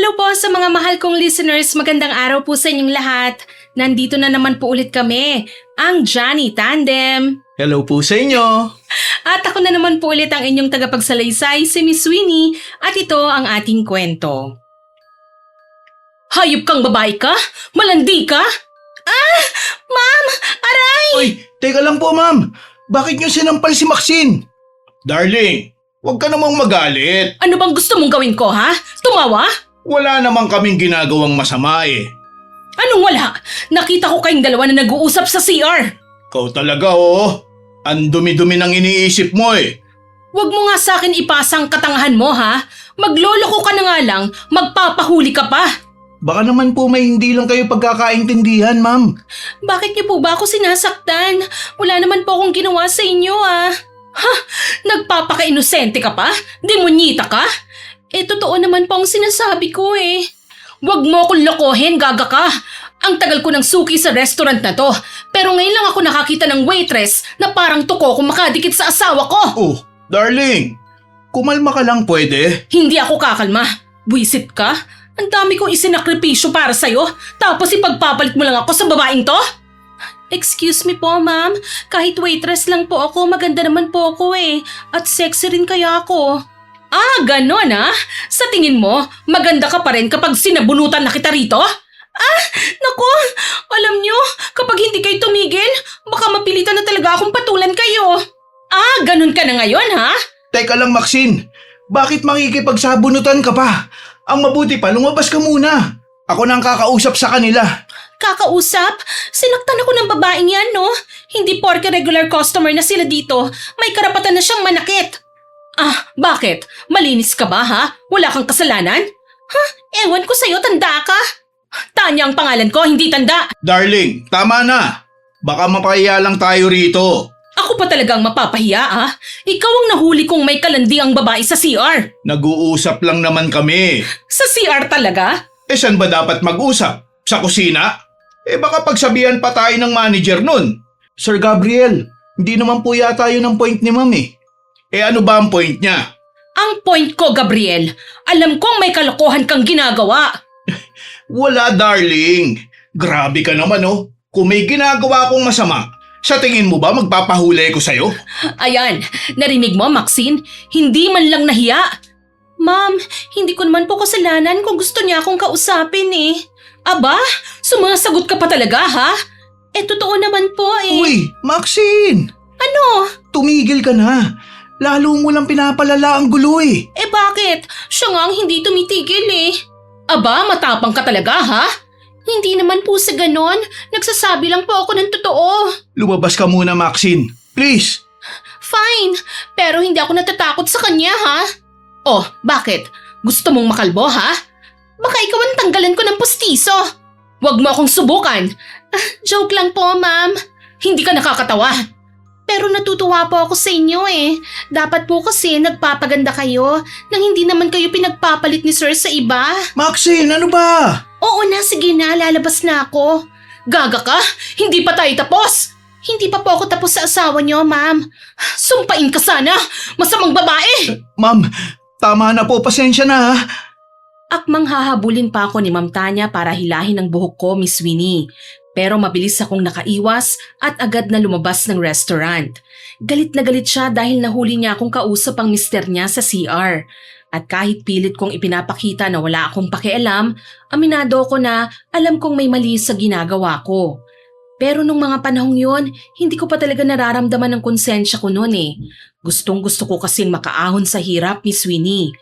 Hello po sa mga mahal kong listeners. Magandang araw po sa inyong lahat. Nandito na naman po ulit kami, ang Johnny Tandem. Hello po sa inyo. At ako na naman po ulit ang inyong tagapagsalaysay, si Miss Winnie. At ito ang ating kwento. Hayop kang babae ka? Malandi ka? Ah! Ma'am! Aray! Oy, teka lang po ma'am. Bakit niyo sinampal si Maxine? Darling, huwag ka namang magalit. Ano bang gusto mong gawin ko, ha? Tumawa? Wala namang kaming ginagawang masama eh. Anong wala? Nakita ko kayong dalawa na nag-uusap sa CR. Ikaw talaga oh. Ang dumi-dumi ng iniisip mo eh. Huwag mo nga sa akin ipasa ang katangahan mo, ha? Magloloko ka na nga lang, magpapahuli ka pa. Baka naman po may hindi lang kayo pagkakaintindihan ma'am. Bakit niyo po ba ako sinasaktan? Wala naman po akong ginawa sa inyo, ah. Ha? Nagpapaka-inosente ka pa? Demonyita ka? Eh, totoo naman po ang sinasabi ko eh. Huwag mo akong lokohin, gaga ka. Ang tagal ko ng suki sa restaurant na to. Pero ngayon lang ako nakakita ng waitress na parang tuko kung makadikit sa asawa ko. Oh, darling. Kumalma ka lang pwede. Hindi ako kakalma. Buisit ka? Ang dami kong isinakripisyo para sa'yo. Tapos ipagpapalit mo lang ako sa babaeng to? Excuse me po, ma'am. Kahit waitress lang po ako, maganda naman po ako eh. At sexy rin kaya ako. Ah, ganon ah? Sa tingin mo, maganda ka pa rin kapag sinabunutan na kita rito? Ah, naku, alam nyo, kapag hindi kayo tumigil, baka mapilitan na talaga akong patulan kayo. Ah, ganon ka na ngayon ha? Teka lang Maxine. Bakit makikipagsabunutan ka pa? Ang mabuti pa, lumabas ka muna. Ako na ang kakausap sa kanila. Kakausap? Sinaktan ako ng babaeng yan, no? Hindi porke regular customer na sila dito, may karapatan na siyang manakit. Ah, bakit? Malinis ka ba, ha? Wala kang kasalanan? Ha? Ewan ko sa'yo, tanda ka? Tanya ang pangalan ko, hindi tanda. Darling, tama na. Baka mapahiya lang tayo rito. Ako pa talagang mapapahiya, ah. Ikaw ang nahuli kong may kalandi ang babae sa CR. Nag-uusap lang naman kami. Sa CR talaga? Eh saan ba dapat mag-usap? Sa kusina? Eh baka pagsabihan pa tayo ng manager nun. Sir Gabriel, hindi naman po yata yun ang point ni ma'am eh. Eh ano ba ang point niya? Ang point ko, Gabriel, alam kong may kalokohan kang ginagawa. Wala darling. Grabe ka naman oh. Kung may ginagawa akong masama, sa tingin mo ba magpapahuli ko sa'yo? Ayan, narinig mo, Maxine? Hindi man lang nahiya. Ma'am, hindi ko naman po kasalanan kung gusto niya akong kausapin eh. Aba, sumasagot ka pa talaga ha? Eh, totoo naman po eh. Uy, Maxine! Ano? Tumigil ka na. Lalo mo lang pinapalala ang gulo eh. Eh bakit? Siya nga ang hindi tumitigil eh. Aba, matapang ka talaga ha? Hindi naman po sa ganon. Nagsasabi lang po ako ng totoo. Lumabas ka muna Maxine. Please. Fine, pero hindi ako natatakot sa kanya ha? Oh, bakit? Gusto mong makalbo ha? Baka ikaw ang tanggalan ko ng pustiso. Huwag mo akong subukan. Joke lang po, ma'am. Hindi ka nakakatawa. Pero natutuwa po ako sa inyo eh. Dapat po kasi nagpapaganda kayo nang hindi naman kayo pinagpapalit ni sir sa iba. Maxine, ano ba? Oo na, sige na, lalabas na ako. Gaga ka? Hindi pa tayo tapos. Hindi pa po ako tapos sa asawa niyo, ma'am. Sumpain ka sana. Masamang babae. Ma'am, tama na po. Pasensya na ha. Akmang hahabulin pa ako ni Ma'am Tanya para hilahin ang buhok ko, Miss Winnie. Pero mabilis akong nakaiwas at agad na lumabas ng restaurant. Galit na galit siya dahil nahuli niya akong kausap ang mister niya sa CR. At kahit pilit kong ipinapakita na wala akong pakialam, aminado ko na alam kong may mali sa ginagawa ko. Pero nung mga panahong yon, hindi ko pa talaga nararamdaman ang konsensya ko noon eh. Gustong gusto ko kasing makaahon sa hirap, Miss Winnie.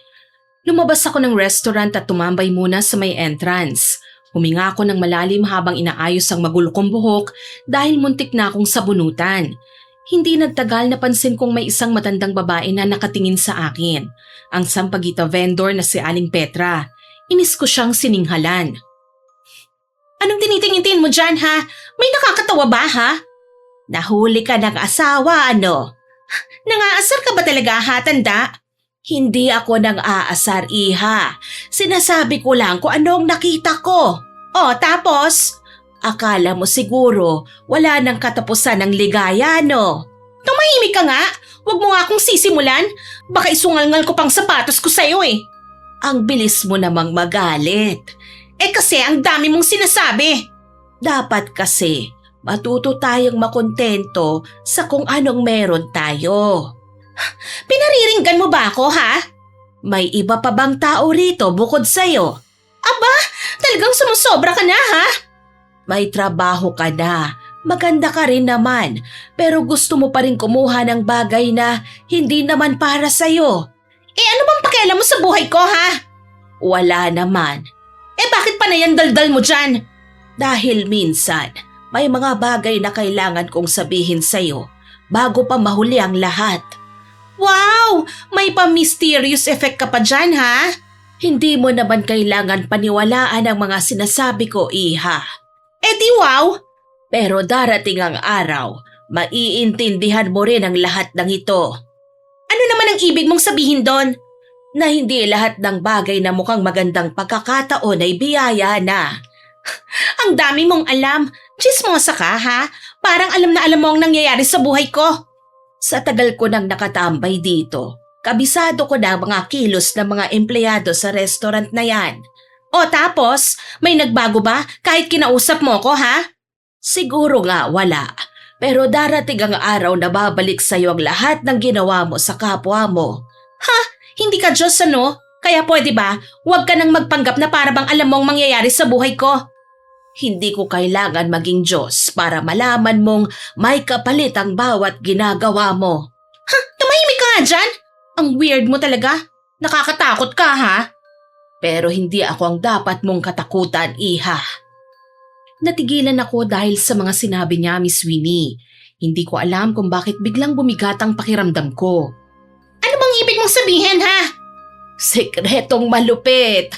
Lumabas ako ng restaurant at tumambay muna sa may entrance. Huminga ako ng malalim habang inaayos ang magulo kong buhok dahil muntik na akong sabunutan. Hindi nagtagal napansin kong may isang matandang babae na nakatingin sa akin. Ang sampagita vendor na si Aling Petra. Inis ko siyang sininghalan. Anong tinitingin mo dyan ha? May nakakatawa ba ha? Nahuli ka ng asawa ano? Nangaasar ka ba talaga ha, tanda? Hindi ako nang aasar, iha. Sinasabi ko lang kung anong nakita ko. O, tapos? Akala mo siguro wala nang katapusan ng ligaya, no? Tumahimik ka nga. Huwag mo nga akong sisimulan. Baka isungal-ngal ko pang sapatos ko sa'yo eh. Ang bilis mo namang magalit. Kasi ang dami mong sinasabi. Dapat kasi matuto tayong makontento sa kung anong meron tayo. Pinariringgan mo ba ako, ha? May iba pa bang tao rito bukod sa'yo? Aba, talagang sumusobra ka na, ha? May trabaho ka na. Maganda ka rin naman, pero gusto mo pa rin kumuha ng bagay na hindi naman para sa'yo. Ano bang pakialam mo sa buhay ko, ha? Wala naman. Bakit pa na yan daldal mo dyan? Dahil minsan, may mga bagay na kailangan kong sabihin sa'yo bago pa mahuli ang lahat. Wow! May pa-mysterious effect ka pa dyan, ha? Hindi mo naman kailangan paniwalaan ang mga sinasabi ko, Iha. Di wow! Pero darating ang araw, maiintindihan mo rin ang lahat ng ito. Ano naman ang ibig mong sabihin doon? Na hindi lahat ng bagay na mukhang magandang pagkakataon ay biyaya na. Ang dami mong alam. Chismosa ka, ha? Parang alam na alam mo ang nangyayari sa buhay ko. Sa tagal ko nang nakatambay dito, kabisado ko na ang mga kilos ng mga empleyado sa restaurant na yan. Tapos, may nagbago ba kahit kinausap mo ko, ha? Siguro nga wala. Pero darating ang araw na babalik sa'yo ang lahat ng ginawa mo sa kapwa mo. Ha? Hindi ka Diyos, ano? Kaya pwede ba, huwag ka nang magpanggap na para bang alam mong mangyayari sa buhay ko. Hindi ko kailangan maging Diyos para malaman mong may kapalit ang bawat ginagawa mo. Ha? Tumahimik ka nga dyan? Ang weird mo talaga. Nakakatakot ka, ha? Pero hindi ako ang dapat mong katakutan, Iha. Natigilan ako dahil sa mga sinabi niya, Miss Winnie. Hindi ko alam kung bakit biglang bumigat ang pakiramdam ko. Ano bang ibig mong sabihin, ha? Sekretong malupit.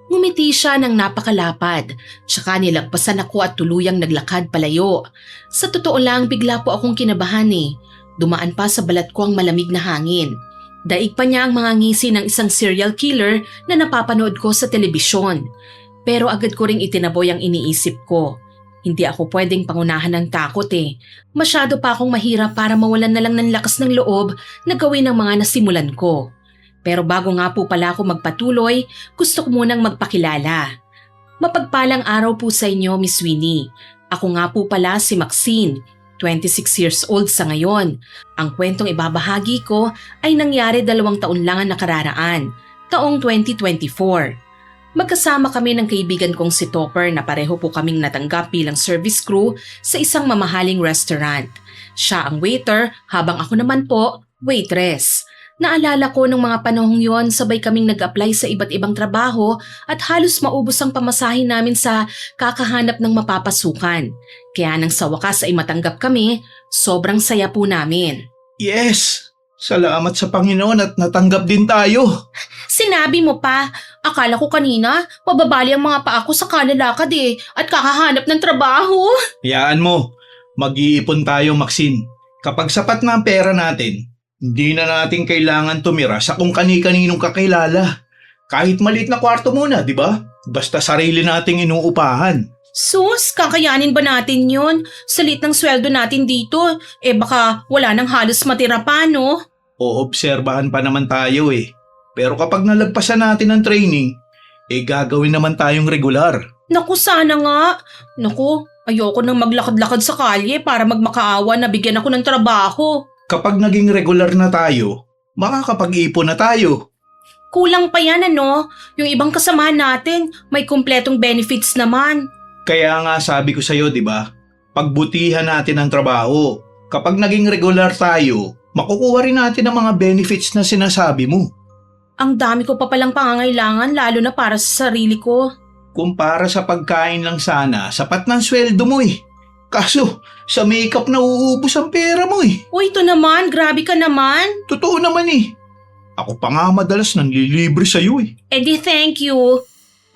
Ngumiti siya ng napakalapad, tsaka nilagpasan ako at tuluyang naglakad palayo. Sa totoo lang, bigla po akong kinabahan eh. Dumaan pa sa balat ko ang malamig na hangin. Daig pa niya ang mga ngisi ng isang serial killer na napapanood ko sa telebisyon. Pero agad ko ring itinaboy ang iniisip ko. Hindi ako pwedeng pangunahan ng takot eh. Masyado pa akong mahirap para mawalan na lang ng lakas ng loob na gawin ang mga nasimulan ko. Pero bago nga po pala ako magpatuloy, gusto ko munang magpakilala. Mapagpalang araw po sa inyo, Miss Winnie. Ako nga po pala si Maxine, 26 years old sa ngayon. Ang kwentong ibabahagi ko ay nangyari 2 taon lang ang nakararaan, taong 2024. Magkasama kami ng kaibigan kong si Topper na pareho po kaming natanggap bilang service crew sa isang mamahaling restaurant. Siya ang waiter habang ako naman po, waitress. Naalala ko nung mga panahong yon sabay kaming nag-apply sa iba't ibang trabaho at halos maubos ang pamasahe namin sa kakahanap ng mapapasukan. Kaya nang sa wakas ay matanggap kami, sobrang saya po namin. Yes! Salamat sa Panginoon at natanggap din tayo. Sinabi mo pa, akala ko kanina mababali ang mga paa ko sa kanilakad at kakahanap ng trabaho. Hayaan mo, mag-iipon tayo, Maxine. Kapag sapat na ang pera natin, hindi na natin kailangan tumira sa kung kani-kaninong kakilala. Kahit maliit na kwarto muna, di ba? Basta sarili nating inuupahan. Sus, kakayanin ba natin yun? Salit ng sweldo natin dito, baka wala nang halos matira pa, no? Oobserbahan pa naman tayo eh. Pero kapag nalagpasan natin ang training, gagawin naman tayong regular. Naku, sana nga. Naku, ayoko nang maglakad-lakad sa kalye para magmakaawa na bigyan ako ng trabaho. Kapag naging regular na tayo, makakapag-ipon na tayo. Kulang pa yan, ano? Yung ibang kasamahan natin, may kumpletong benefits naman. Kaya nga sabi ko sa'yo, di ba? Pagbutihan natin ang trabaho. Kapag naging regular tayo, makukuha rin natin ang mga benefits na sinasabi mo. Ang dami ko pa palang pangangailangan lalo na para sa sarili ko. Kung para sa pagkain lang sana, sapat ng sweldo mo eh. Kaso, sa makeup na uubos ang pera mo eh. Uy, ito naman, grabe ka naman. Totoo naman eh. Ako pa nga madalas nanlilibre sa'yo eh. Di thank you.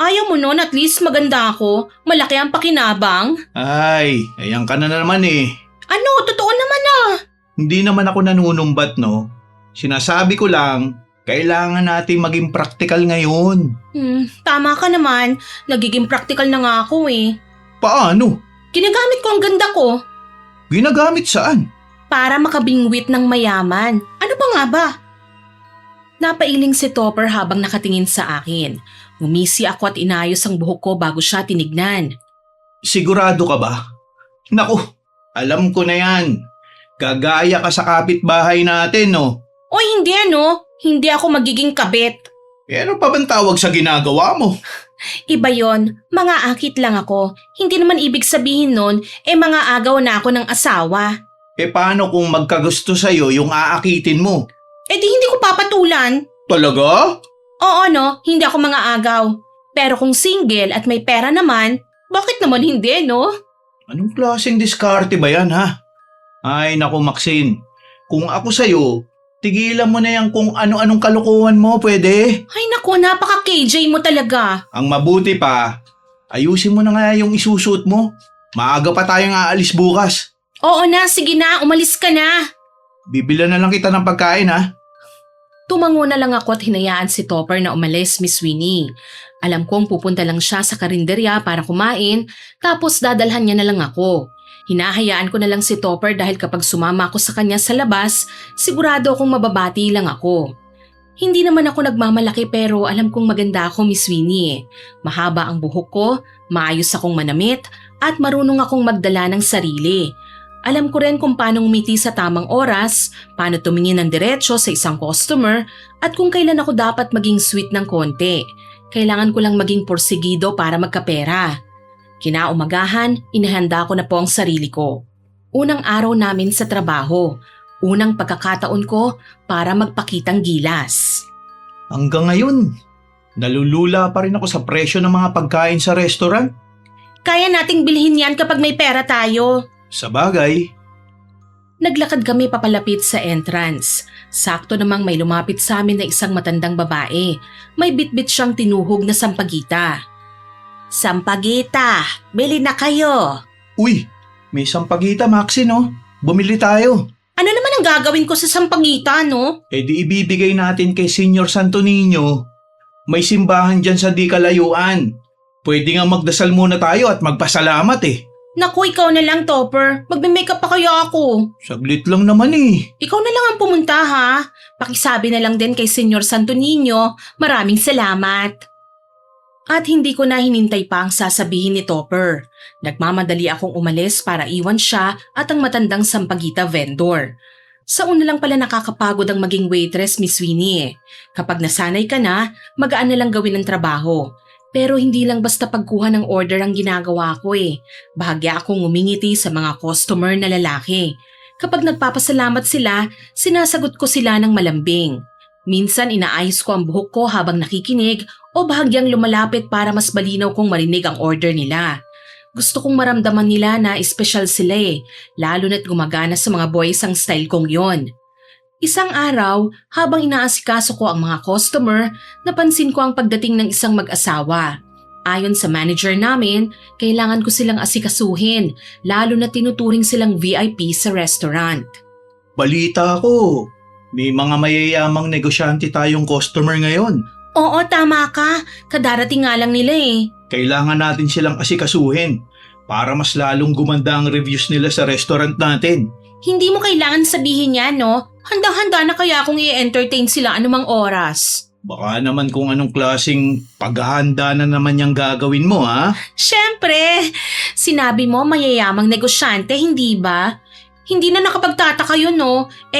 Ayaw mo nun, at least maganda ako. Malaki ang pakinabang. Ay, ayan ka na naman eh. Ano? Totoo naman ah. Hindi naman ako nanunumbat, no? Sinasabi ko lang, kailangan natin maging practical ngayon. Tama ka naman. Nagiging practical na nga ako eh. Paano? Ginagamit ko ang ganda ko. Ginagamit saan? Para makabingwit ng mayaman. Ano pa nga ba? Napailing si Topper habang nakatingin sa akin. Ngumisi ako at inayos ang buhok ko bago siya tinignan. Sigurado ka ba? Naku, alam ko na yan. Gagaya ka sa kapitbahay natin, no? O hindi hindi ako magiging kabit. Eh ano pa bang tawag sa ginagawa mo? Iba yon, mga akit lang ako. Hindi naman ibig sabihin nun, mga agaw na ako ng asawa. Eh paano kung magkagusto sa'yo yung aakitin mo? Di hindi ko papatulan. Talaga? Oo hindi ako mga agaw. Pero kung single at may pera naman, bakit naman hindi Anong klaseng diskarte ba yan, ha? Ay naku Maxine, kung ako sa'yo, tigilan mo na yan kung ano-anong kalokohan mo, pwede? Ay naku, napaka-KJ mo talaga. Ang mabuti pa, ayusin mo na nga yung isusuot mo. Maaga pa tayong aalis bukas. Oo na, sige na, umalis ka na. Bibilan na lang kita ng pagkain, ha? Tumango na lang ako at hinayaan si Topper na umalis, Miss Winnie. Alam kong pupunta lang siya sa karinderya para kumain, tapos dadalhan niya na lang ako. Hinahayaan ko na lang si Topper dahil kapag sumama ako sa kanya sa labas, sigurado akong mababati lang ako. Hindi naman ako nagmamalaki pero alam kong maganda ako, Miss Winnie. Mahaba ang buhok ko, maayos akong manamit, at marunong akong magdala ng sarili. Alam ko rin kung paano umiti sa tamang oras, paano tumingin ng diretsyo sa isang customer, at kung kailan ako dapat maging sweet ng konti. Kailangan ko lang maging porsigido para magkapera. Kinaumagahan, inihanda ko na po ang sarili ko. Unang araw namin sa trabaho. Unang pagkakataon ko para magpakitang gilas. Hanggang ngayon, nalulula pa rin ako sa presyo ng mga pagkain sa restaurant. Kaya nating bilhin yan kapag may pera tayo. Sa bagay, Naglakad kami papalapit sa entrance. Sakto namang may lumapit sa amin na isang matandang babae. May bitbit siyang tinuhog na sampagita. Sampagita, bili na kayo. uy, may sampagita Maxine, no? Bumili tayo. Ano naman ang gagawin ko sa sampagita, Eh di ibibigay natin kay Senyor Santo Niño. May simbahan dyan sa di kalayuan. Pwede nga magdasal muna tayo at magpasalamat eh. Naku, ikaw na lang, Topper. Magme-makeup pa kaya ako. Saglit lang naman eh. Ikaw na lang ang pumunta, ha? Pakisabi na lang din kay Senyor Santo Niño. Maraming salamat. At hindi ko na hinintay pa ang sasabihin ni Topper. Nagmamadali akong umalis para iwan siya at ang matandang sampagita vendor. Sa una lang pala nakakapagod ang maging waitress, Miss Winnie. Kapag nasanay ka na, magaan na lang gawin ang trabaho. Pero hindi lang basta pagkuha ng order ang ginagawa ko eh. Bahagya akong ngumingiti sa mga customer na lalaki. Kapag nagpapasalamat sila, sinasagot ko sila ng malambing. Minsan inaayos ko ang buhok ko habang nakikinig o bahagyang lumalapit para mas malinaw kong marinig ang order nila. Gusto kong maramdaman nila na espesyal sila eh, lalo na't gumagana sa mga boys ang style kong yon. Isang araw, habang inaasikaso ko ang mga customer, napansin ko ang pagdating ng isang mag-asawa. Ayon sa manager namin, kailangan ko silang asikasuhin, lalo na tinuturing silang VIP sa restaurant. Balita ko, may mga mayayamang negosyante tayong customer ngayon. Oo, tama ka. Kadarating nga lang nila eh. Kailangan natin silang asikasuhin para mas lalong gumanda ang reviews nila sa restaurant natin. Hindi mo kailangan sabihin yan, Handang-handa na kaya akong i-entertain sila anumang oras. Baka naman kung anong klaseng paghahanda na naman yung gagawin mo, ha? Siyempre, sinabi mo mayayamang negosyante, hindi ba? Hindi na nakapagtataka yun,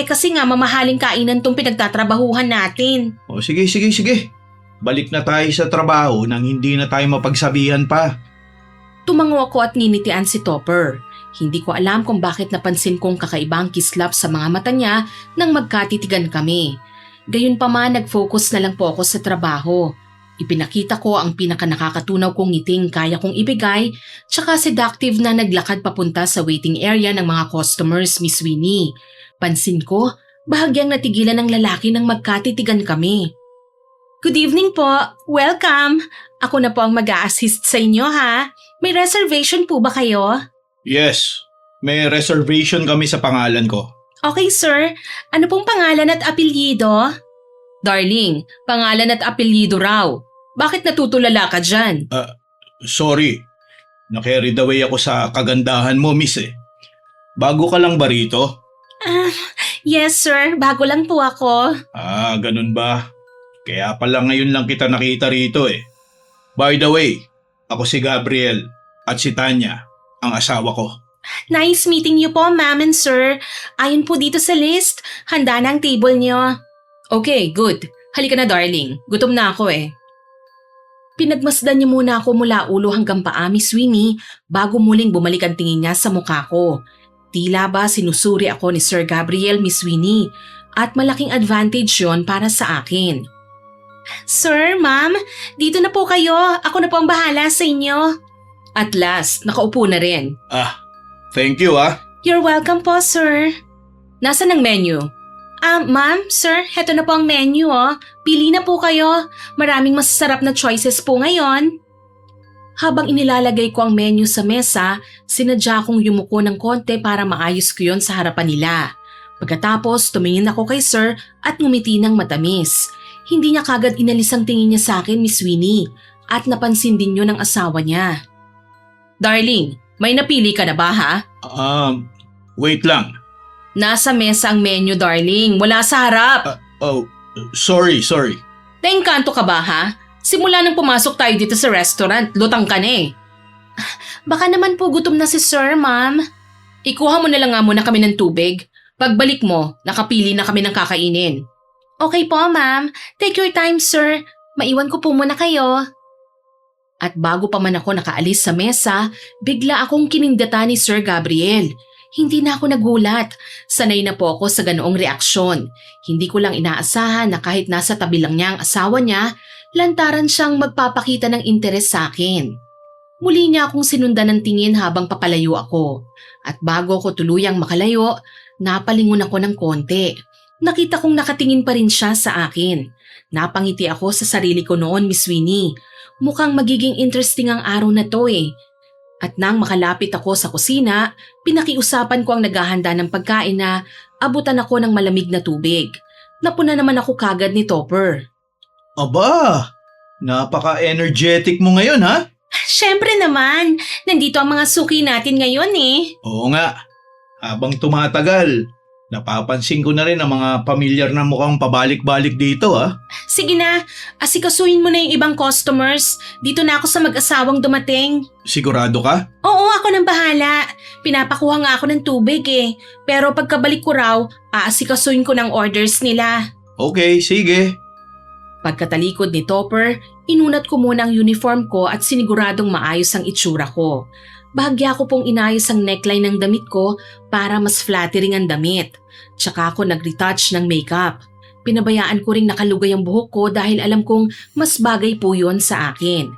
kasi nga mamahaling kainan tong pinagtatrabahuhan natin. O sige. Balik na tayo sa trabaho nang hindi na tayo mapagsabihan pa. Tumango ako at ninitian si Topper. Hindi ko alam kung bakit napansin kong kakaibang kislap sa mga mata niya nang magkatitigan kami. Gayunpaman, nag-focus na lang po ako sa trabaho. Ipinakita ko ang pinakanakakatunaw kong ngiting kaya kong ibigay, tsaka seductive na naglakad papunta sa waiting area ng mga customers, Miss Winnie. Pansin ko, bahagyang natigilan ng lalaki nang magkatitigan kami. Good evening po. Welcome. Ako na po ang mag-a-assist sa inyo, ha? May reservation po ba kayo? Yes, may reservation kami sa pangalan ko. Okay, sir. Ano pong pangalan at apelyido? Darling, pangalan at apelyido raw. Bakit natutulala ka dyan? Sorry, na-carried away ako sa kagandahan mo, miss eh. Bago ka lang ba rito? Yes sir, bago lang po ako. Ah, ganun ba? Kaya pala ngayon lang kita nakita rito eh. By the way, ako si Gabriel at si Tanya, ang asawa ko. Nice meeting you po, ma'am and sir. Ayon po dito sa list, handa na ang table niyo. Okay, good. Halika na darling, gutom na ako eh. Pinagmasdan niya muna ako mula ulo hanggang paa, Miss Winnie, bago muling bumalik ang tingin niya sa mukha ko. Tila ba sinusuri ako ni Sir Gabriel, Miss Winnie, at malaking advantage yon para sa akin. Sir, ma'am, dito na po kayo. Ako na po ang bahala sa inyo. At last, nakaupo na rin. Ah, thank you ah. You're welcome po, sir. Nasaan ang menu? Ma'am, sir, heto na po ang menu oh. Pili na po kayo. Maraming masasarap na choices po ngayon. Habang inilalagay ko ang menu sa mesa, sinadya kong yumuko ng konti para maayos ko yon sa harapan nila. Pagkatapos, tumingin ako kay sir at ngumiti ng matamis. Hindi niya kagad inalis ang tingin niya sa akin, Miss Winnie, at napansin din yun ng asawa niya. Darling, may napili ka na ba ha? Wait lang. Nasa mesa ang menu, darling. Wala sa harap. Sorry. Naengkanto ka ba ha? Simula nang pumasok tayo dito sa restaurant, lutang ka na eh. Baka naman po gutom na si sir, ma'am. Ikuha mo na lang nga muna kami ng tubig. Pagbalik mo, nakapili na kami ng kakainin. Okay po, ma'am. Take your time, sir. Maiwan ko po muna kayo. At bago pa man ako nakaalis sa mesa, bigla akong kinindata ni Sir Gabriel. Hindi na ako nagulat. Sanay na po ako sa ganoong reaksyon. Hindi ko lang inaasahan na kahit nasa tabi lang niya ang asawa niya, lantaran siyang magpapakita ng interes sa akin. Muli niya akong sinundan ng tingin habang papalayo ako. At bago ko tuluyang makalayo, napalingon ako ng konti. Nakita kong nakatingin pa rin siya sa akin. Napangiti ako sa sarili ko noon, Miss Winnie. Mukhang magiging interesting ang araw na to eh. At nang makalapit ako sa kusina, pinakiusapan ko ang naghahanda ng pagkain na abutan ako ng malamig na tubig. Napuna naman ako kagad ni Topper. Aba, napaka-energetic mo ngayon ha? Siyempre naman, nandito ang mga suki natin ngayon eh. Oo nga, habang tumatagal, napapansin ko na rin ang mga pamilyar na mukhang pabalik-balik dito ha. Sige na, asikasuhin mo na yung ibang customers. Dito na ako sa mag-asawang dumating. Sigurado ka? Oo, ako nang bahala. Pinapakuha nga ako ng tubig eh. Pero pagkabalik ko raw, aasikasuhin ko ng orders nila. Okay, sige. Pagkatalikod ni Topper, inunat ko muna ang uniform ko at siniguradong maayos ang itsura ko. Bahagya ko pong inayos ang neckline ng damit ko para mas flattering ang damit. Tsaka ako nag-retouch ng makeup. Pinabayaan ko ring nakalugay ang buhok ko dahil alam kong mas bagay po yon sa akin.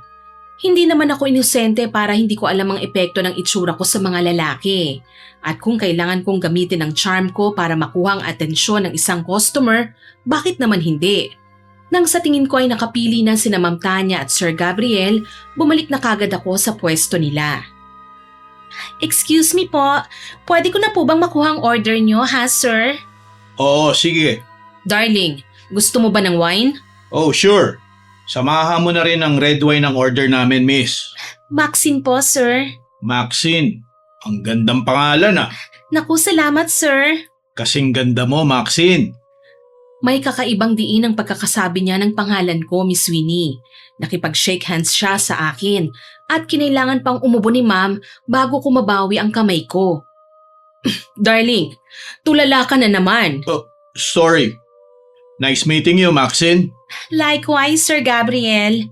Hindi naman ako inosente para hindi ko alam ang epekto ng itsura ko sa mga lalaki. At kung kailangan kong gamitin ang charm ko para makuha ang atensyon ng isang customer, bakit naman hindi? Nang sa tingin ko ay nakapili na sina Ma'am Tanya at Sir Gabriel, bumalik na kagad ako sa pwesto nila. Excuse me po, pwede ko na po bang makuha ang order nyo ha sir? Oo, sige. Darling, gusto mo ba ng wine? Oh, sure. Samahan mo na rin ang red wine ang order namin, miss. Maxine po sir. Maxine. Ang gandang pangalan ah. Naku, salamat sir. Kasing ganda mo, Maxine. May kakaibang diin ang pagkakasabi niya ng pangalan ko, Miss Winnie. Nakipag-shake hands siya sa akin at kinailangan pang umubo ni ma'am bago ko mabawi ang kamay ko. Darling, tulala ka na naman. Sorry. Nice meeting you, Maxine. Likewise, Sir Gabriel.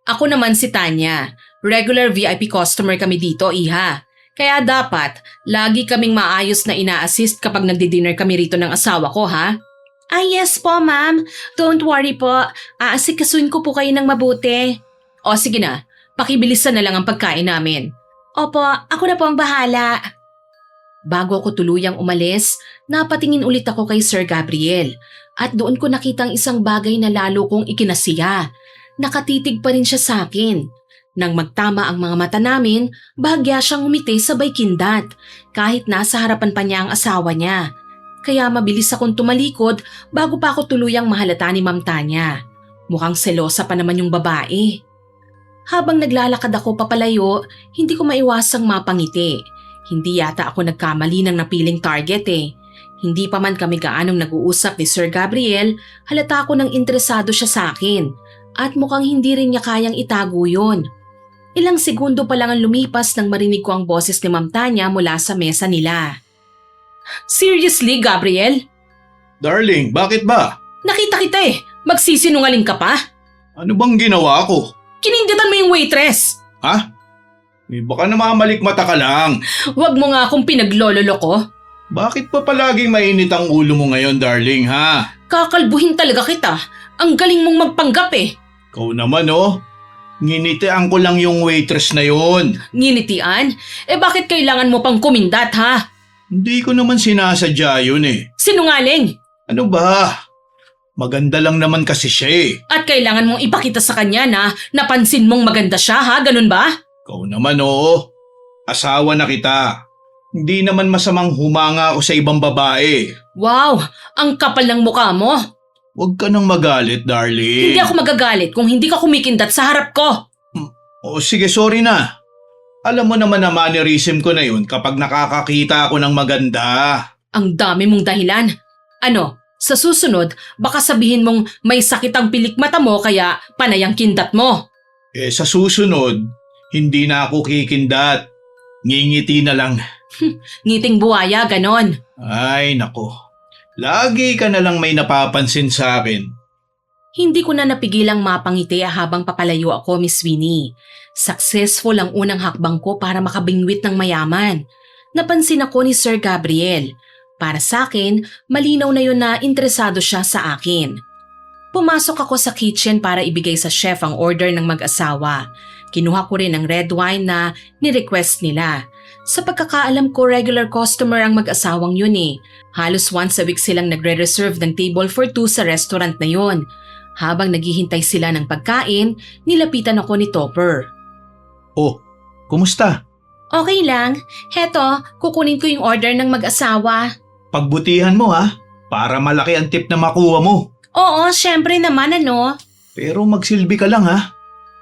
Ako naman si Tanya. Regular VIP customer kami dito, iha. Kaya dapat, lagi kaming maayos na ina-assist kapag nagdi-dinner kami rito ng asawa ko, ha? Yes po, ma'am. Don't worry po. Aasikasuin ko po kayo ng mabuti. O sige na, pakibilisan na lang ang pagkain namin. Opo, ako na po ang bahala. Bago ako tuluyang umalis, napatingin ulit ako kay Sir Gabriel at doon ko nakitang isang bagay na lalo kong ikinasiya. Nakatitig pa rin siya sa akin. Nang magtama ang mga mata namin, bahagya siyang umiti sabay kindat kahit nasa harapan pa niya ang asawa niya. Kaya mabilis akong tumalikod bago pa ako tuluyang mahalata ni Ma'am Tanya. Mukhang selosa pa naman yung babae. Habang naglalakad ako papalayo, hindi ko maiwasang mapangiti. Hindi yata ako nagkamali ng napiling target eh. Hindi pa man kami gaanong nag-uusap ni Sir Gabriel, halata ko nang interesado siya sa akin at mukhang hindi rin niya kayang itago yun. Ilang segundo pa lang ang lumipas nang marinig ko ang boses ni Ma'am Tanya mula sa mesa nila. Seriously, Gabriel? Darling, bakit ba? Nakita kita eh. Magsisinungaling ka pa? Ano bang ginawa ko? Kininditan mo yung waitress. Ha? Baka namamalikmata ka lang. Huwag mo nga akong pinaglololo ko. Bakit pa palaging mainit ang ulo mo ngayon, darling, ha? Kakalbuhin talaga kita. Ang galing mong magpanggap eh. Ikaw naman, oh. Nginitian ko lang yung waitress na yon. Nginitian? Bakit kailangan mo pang kumindat ha? Hindi ko naman sinasadya yun eh. Sinungaling! Ano ba? Maganda lang naman kasi siya eh. At kailangan mong ipakita sa kanya na napansin mong maganda siya ha? Ganun ba? Ikaw naman, oo. Asawa na kita. Hindi naman masamang humanga ako sa ibang babae. Wow! Ang kapal ng mukha mo! Huwag ka nang magalit, darling. Hindi ako magagalit kung hindi ka kumikindat sa harap ko. O sige, sorry na. Alam mo naman na mannerism ko na yun kapag nakakakita ako ng maganda. Ang dami mong dahilan. Ano, sa susunod, baka sabihin mong may sakit ang pilikmata mo kaya panay ang kindat mo. Sa susunod, hindi na ako kikindat. Ngingiti na lang. Ngiting buhaya, ganon. Ay, nako. Lagi ka na lang may napapansin sa akin. Hindi ko na napigilang mapangiti habang papalayo ako, Miss Winnie. Successful ang unang hakbang ko para makabingwit ng mayaman. Napansin ako ni Sir Gabriel. Para sa akin, malinaw na yun na interesado siya sa akin. Pumasok ako sa kitchen para ibigay sa chef ang order ng mag-asawa. Kinuha ko rin ang red wine na ni-request nila. Sa pagkakaalam ko, regular customer ang mag-asawang yun eh. Halos once a week silang nagre-reserve ng table for two sa restaurant na yun. Habang naghihintay sila ng pagkain, nilapitan ako ni Topper. Oh, kumusta? Okay lang. Heto, kukunin ko yung order ng mag-asawa. Pagbutihan mo ha, para malaki ang tip na makuha mo. Oo, syempre naman ano. Pero magsilbi ka lang ha.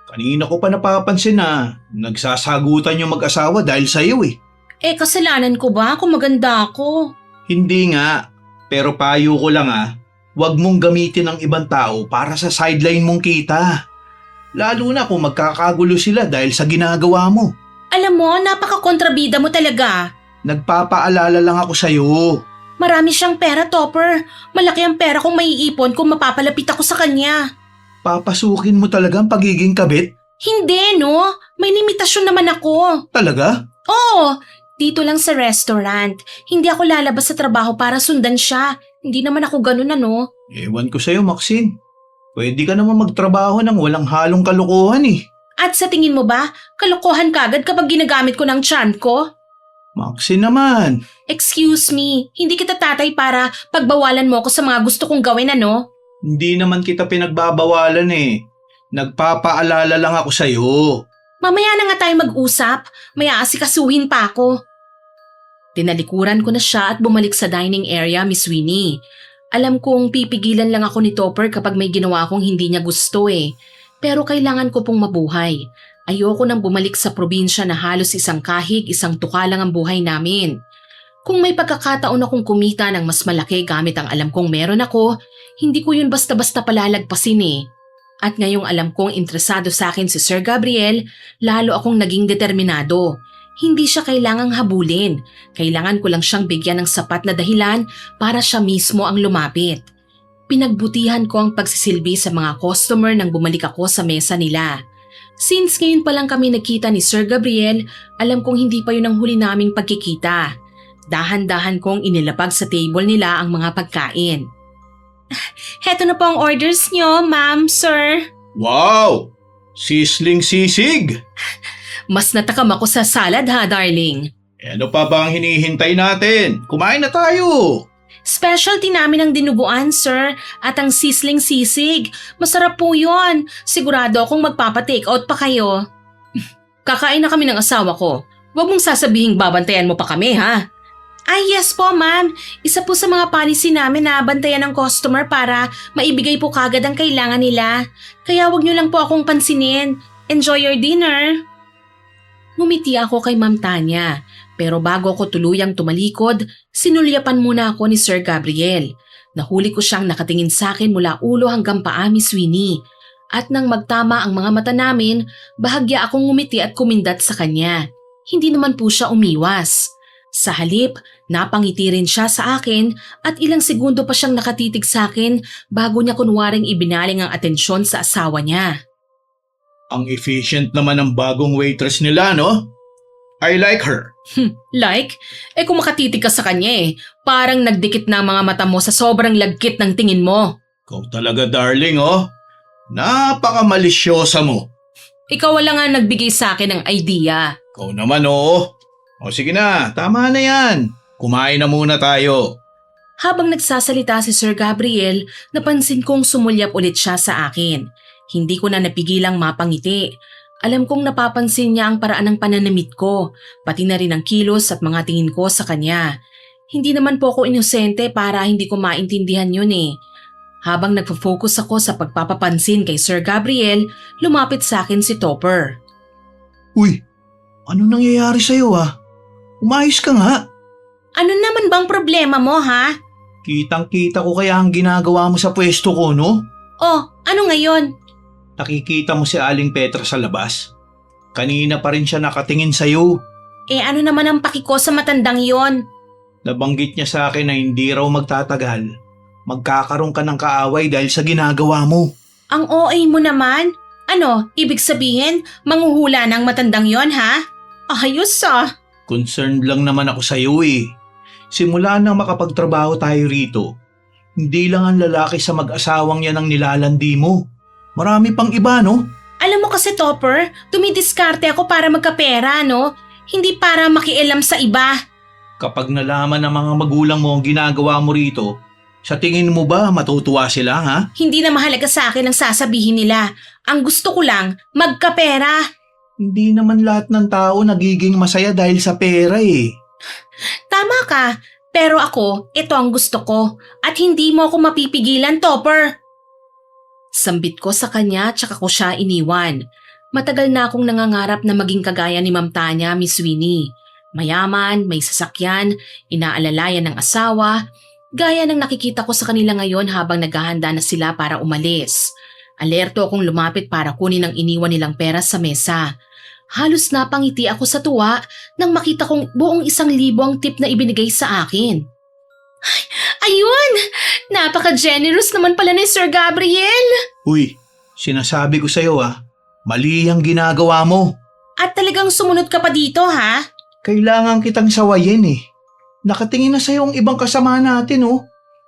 Kanina ko pa napapansin na nagsasagutan yung mag-asawa dahil sa'yo eh. Kasalanan ko ba kung maganda ako? Hindi nga, pero payo ko lang ha, huwag mong gamitin ang ibang tao para sa sideline mong kita. Lalo na kung magkakagulo sila dahil sa ginagawa mo. Alam mo, napaka-kontrabida mo talaga. Nagpapaalala lang ako sa'yo. Marami siyang pera, Topper. Malaki ang pera kung maiipon kung mapapalapit ako sa kanya. Papasukin mo talaga ang pagiging kabit? Hindi, no? May limitasyon naman ako. Talaga? Oo, dito lang sa restaurant. Hindi ako lalabas sa trabaho para sundan siya. Hindi naman ako ganun ano. Ewan ko sa'yo, Maxine. Pwede ka naman magtrabaho ng walang halong kalokohan eh. At sa tingin mo ba, kalokohan kagad kapag ginagamit ko ng charm ko? Maxine naman. Excuse me, hindi kita tatay para pagbawalan mo ako sa mga gusto kong gawin ano? Hindi naman kita pinagbabawalan eh. Nagpapaalala lang ako sa'yo. Mamaya na nga tayo mag-usap, may aasikasuhin pa ako. Tinalikuran ko na siya at bumalik sa dining area, Miss Winnie. Alam kong pipigilan lang ako ni Topper kapag may ginawa akong hindi niya gusto eh. Pero kailangan ko pong mabuhay. Ayoko nang bumalik sa probinsya na halos isang kahig, isang tuka lang ang buhay namin. Kung may pagkakataon akong kumita ng mas malaki gamit ang alam kong meron ako, hindi ko yun basta-basta palalagpasin eh. At ngayong alam kong interesado sa akin si Sir Gabriel, lalo akong naging determinado. Hindi siya kailangang habulin. Kailangan ko lang siyang bigyan ng sapat na dahilan para siya mismo ang lumapit. Pinagbutihan ko ang pagsisilbi sa mga customer nang bumalik ako sa mesa nila. Since ngayon pa lang kami nagkita ni Sir Gabriel, alam kong hindi pa yun ang huli naming pagkikita. Dahan-dahan kong inilapag sa table nila ang mga pagkain. Heto na po ang orders nyo, ma'am, sir. Wow! Sisling sisig! Mas natakam ako sa salad ha, darling. Ano pa ba ang hinihintay natin? Kumain na tayo! Specialty namin ang dinuguan, sir, at ang sisling sisig. Masarap po yun. Sigurado akong magpapa-take out pa kayo. Kakain na kami ng asawa ko. Huwag mong sasabihing babantayan mo pa kami, ha? Ay, yes po, ma'am. Isa po sa mga policy namin na bantayan ng customer para maibigay po kagad ang kailangan nila. Kaya huwag niyo lang po akong pansinin. Enjoy your dinner. Ngumiti ako kay Ma'am Tanya. Pero bago ako tuluyang tumalikod, sinulyapan muna ako ni Sir Gabriel. Nahuli ko siyang nakatingin sa akin mula ulo hanggang paa, Miss Winnie. At nang magtama ang mga mata namin, bahagya akong ngumiti at kumindat sa kanya. Hindi naman po siya umiwas. Sa halip, napangiti rin siya sa akin at ilang segundo pa siyang nakatitig sa akin bago niya kunwaring ibinaling ang atensyon sa asawa niya. Ang efficient naman ng bagong waitress nila, no? I like her. Like? Kung makatitig ka sa kanya parang nagdikit na ang mga mata mo sa sobrang lagkit ng tingin mo. Ikaw talaga, darling, oh. Napaka-malisyosa mo. Ikaw wala nga nagbigay sa akin ng idea. Ikaw naman, oh. O sige na, tama na yan. Kumain na muna tayo. Habang nagsasalita si Sir Gabriel, napansin kong sumulyap ulit siya sa akin. Hindi ko na napigilang mapangiti. Alam kong napapansin niya ang paraan ng pananamit ko, pati na rin ang kilos at mga tingin ko sa kanya. Hindi naman po ako inosente para hindi ko maintindihan yun Habang nagpo-focus ako sa pagpapapansin kay Sir Gabriel, lumapit sa akin si Topper. Uy, ano nangyayari sa'yo Umayos ka nga. Ano naman bang problema mo ha? Kitang-kita ko kaya ang ginagawa mo sa pwesto ko, no? Oh, ano ngayon? Nakikita mo si Aling Petra sa labas? Kanina pa rin siya nakatingin sa'yo. Ano naman ang paki ko sa matandang yon? Nabanggit niya sa akin na hindi raw magtatagal. Magkakaroon ka ng kaaway dahil sa ginagawa mo. Ang OA mo naman? Ano, ibig sabihin, manghuhula ng matandang yon ha? Ayos Concerned lang naman ako sa'yo Simula nang makapagtrabaho tayo rito, hindi lang ang lalaki sa mag-asawang yan ang nilalandi mo. Marami pang iba, no? Alam mo kasi Topper, dumidiskarte ako para magkapera, no? Hindi para makialam sa iba. Kapag nalaman ng mga magulang mo ang ginagawa mo rito, sa tingin mo ba matutuwa sila, ha? Hindi na mahalaga sa akin ang sasabihin nila. Ang gusto ko lang, magkapera. Hindi naman lahat ng tao nagiging masaya dahil sa pera Tama ka, pero ako, ito ang gusto ko. At hindi mo ako mapipigilan, Topper. Sambit ko sa kanya tsaka ko siya iniwan. Matagal na akong nangangarap na maging kagaya ni Ma'am Tanya, Miss Winnie. Mayaman, may sasakyan, inaalalayan ng asawa, gaya ng nakikita ko sa kanila ngayon habang naghahanda na sila para umalis. Alerto akong lumapit para kunin ang iniwan nilang pera sa mesa. Halos napangiti ako sa tuwa nang makita kong buong 1,000 ang tip na ibinigay sa akin. Ay, ayun! Napaka-generous naman pala ni Sir Gabriel! Uy, sinasabi ko sa'yo mali ang ginagawa mo. At talagang sumunod ka pa dito ha? Kailangan kitang sawayin Nakatingin na sa'yo ang ibang kasama natin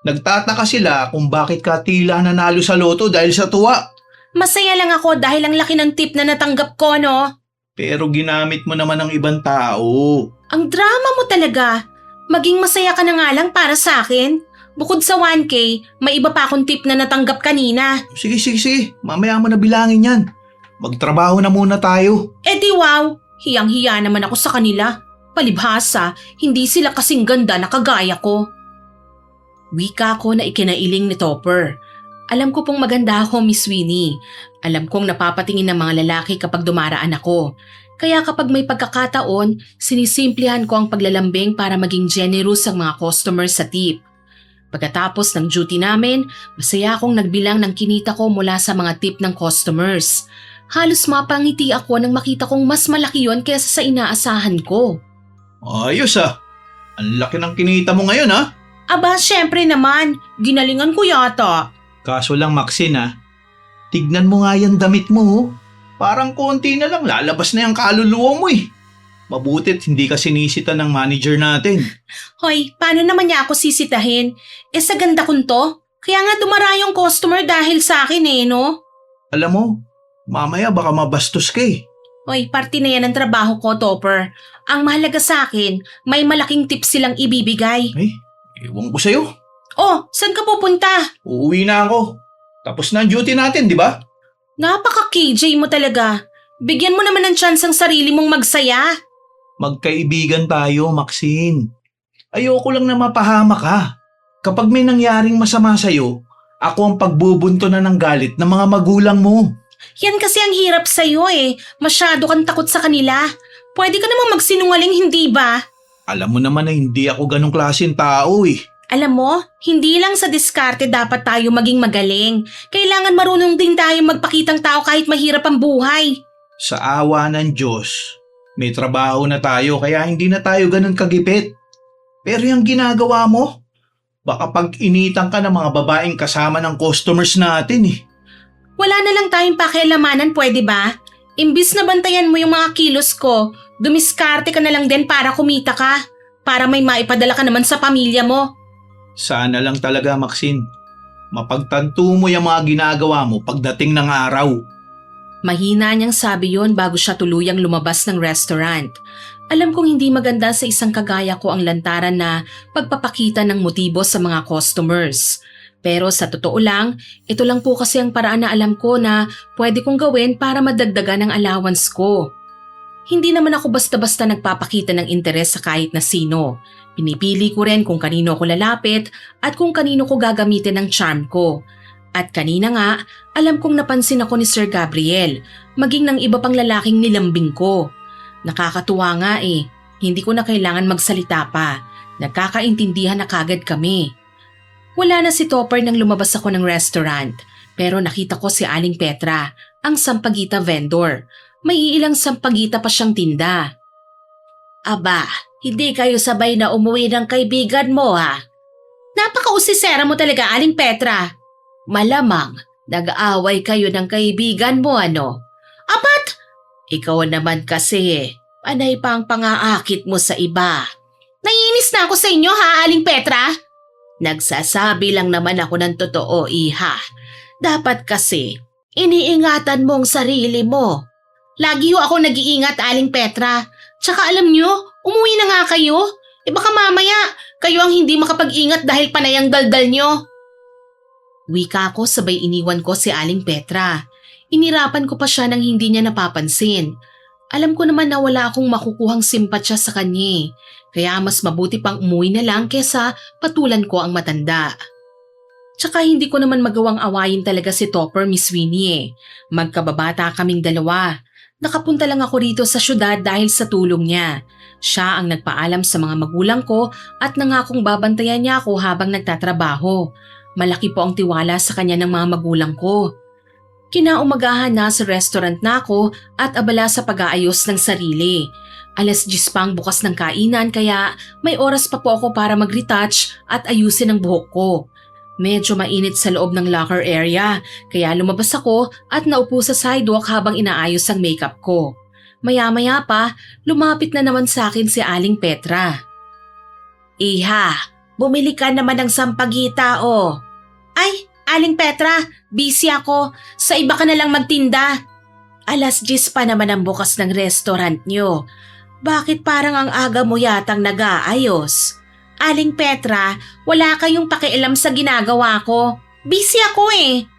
Nagtataka sila kung bakit ka tila nanalo sa loto dahil sa tuwa. Masaya lang ako dahil ang laki ng tip na natanggap ko, no? Pero ginamit mo naman ng ibang tao. Ang drama mo talaga. Maging masaya ka na nga lang para sa akin. Bukod sa 1K, may iba pa akong tip na natanggap kanina. Sige. Mamaya mo na bilangin yan. Magtrabaho na muna tayo. Di wow, hiyang-hiya naman ako sa kanila. Palibhasa, hindi sila kasing ganda na kagaya ko. Wika ko na ikinailing ni Topper. Alam ko pong maganda ako, Miss Winnie. Alam kong napapatingin ng mga lalaki kapag dumaraan ako. Kaya kapag may pagkakataon, sinisimplihan ko ang paglalambing para maging generous ang mga customers sa tip. Pagkatapos ng duty namin, masaya akong nagbilang ng kinita ko mula sa mga tip ng customers. Halos mapangiti ako nang makita kong mas malaki yon kaysa sa inaasahan ko. Ayos Ang laki ng kinita mo ngayon Aba, syempre naman. Ginalingan ko yata. Kaso lang Maxine tignan mo nga yan damit mo Parang konti na lang lalabas na yung kaluluwa mo Mabutit hindi ka sinisita ng manager natin. Hoy, paano naman niya ako sisitahin? Sa ganda kong to. Kaya nga dumara yung customer dahil sa akin no? Alam mo, mamaya baka mabastos ka Hoy, parte na yan ng trabaho ko, Topper. Ang mahalaga sa akin, may malaking tip silang ibibigay. Ewan ko sa'yo. Oh, saan ka pupunta? Uuwi na ako. Tapos na ang duty natin, di ba? Napaka-KJ mo talaga. Bigyan mo naman ng chance ang sarili mong magsaya. Magkaibigan tayo, Maxine. Ayoko lang na mapahama ka. Kapag may nangyaring masama sa'yo, ako ang pagbubunto na ng galit ng mga magulang mo. Yan kasi ang hirap sa'yo Masyado kang takot sa kanila. Pwede ka namang magsinungaling, hindi ba? Alam mo naman na hindi ako ganong klaseng tao eh. Alam mo, hindi lang sa diskarte dapat tayo maging magaling. Kailangan marunong din tayo magpakitang tao kahit mahirap ang buhay. Sa awa ng Diyos, may trabaho na tayo kaya hindi na tayo ganon kagipit. Pero yung ginagawa mo, baka pag initan ka ng mga babaeng kasama ng customers natin eh. Wala na lang tayong pakialamanan, pwede ba? Imbis na bantayan mo yung mga kilos ko, dumiskarte ka na lang din para kumita ka. Para may maipadala ka naman sa pamilya mo. Sana lang talaga, Maxine. Mapagtanto mo yung mga ginagawa mo pagdating ng araw. Mahina niyang sabi yon bago siya tuluyang lumabas ng restaurant. Alam kong hindi maganda sa isang kagaya ko ang lantaran na pagpapakita ng motibo sa mga customers. Pero sa totoo lang, ito lang po kasi ang paraan na alam ko na pwede kong gawin para madagdagan ang allowance ko. Hindi naman ako basta-basta nagpapakita ng interes sa kahit na sino. Pinipili ko rin kung kanino ko lalapit at kung kanino ko gagamitin ang charm ko. At kanina nga, alam kong napansin ako ni Sir Gabriel, maging ng iba pang lalaking nilambing ko. Nakakatuwa nga eh, hindi ko na kailangan magsalita pa. Nagkakaintindihan na kagad kami. Wala na si Topper nang lumabas ako ng restaurant, pero nakita ko si Aling Petra, ang sampagita vendor. May ilang sampagita pa siyang tinda. Aba, hindi kayo sabay na umuwi ng kaibigan mo ha? Napaka-usisera mo talaga, Aling Petra. Malamang, nag-aaway kayo ng kaibigan mo ano? Apat! Ikaw naman kasi, panay pa ang pangaakit mo sa iba. Naiinis na ako sa inyo ha, Aling Petra? Nagsasabi lang naman ako ng totoo, iha. Dapat kasi, iniingatan mong sarili mo. Lagi ho ako nag-iingat, Aling Petra. Tsaka alam nyo, umuwi na nga kayo. Baka mamaya, kayo ang hindi makapag-ingat dahil panay ang daldal nyo. Wika ko sabay iniwan ko si Aling Petra. Inirapan ko pa siya nang hindi niya napapansin. Alam ko naman na wala akong makukuhang simpatsya sa kanya. Kaya mas mabuti pang umuwi na lang kesa patulan ko ang matanda. Tsaka hindi ko naman magawang awayin talaga si Topper, Miss Winnie eh. Magkababata kaming dalawa. Nakapunta lang ako rito sa syudad dahil sa tulong niya. Siya ang nagpaalam sa mga magulang ko at nangakong babantayan niya ako habang nagtatrabaho. Malaki po ang tiwala sa kanya ng mga magulang ko. Kinaumagahan na sa restaurant na ako at abala sa pag-aayos ng sarili. 10:00 pa ang bukas ng kainan kaya may oras pa po ako para mag-retouch at ayusin ang buhok ko. Medyo mainit sa loob ng locker area kaya lumabas ako at naupo sa sidewalk habang inaayos ang makeup ko. Maya-maya pa, lumapit na naman sa akin si Aling Petra. Iha, bumili ka naman ng sampagita oh. Ay, Aling Petra, busy ako. Sa iba ka na lang magtinda. 10:00 pa naman ang bukas ng restaurant nyo. Bakit parang ang aga mo yatang nag-aayos? Aling Petra, wala kayong pakialam sa ginagawa ko. Busy ako eh.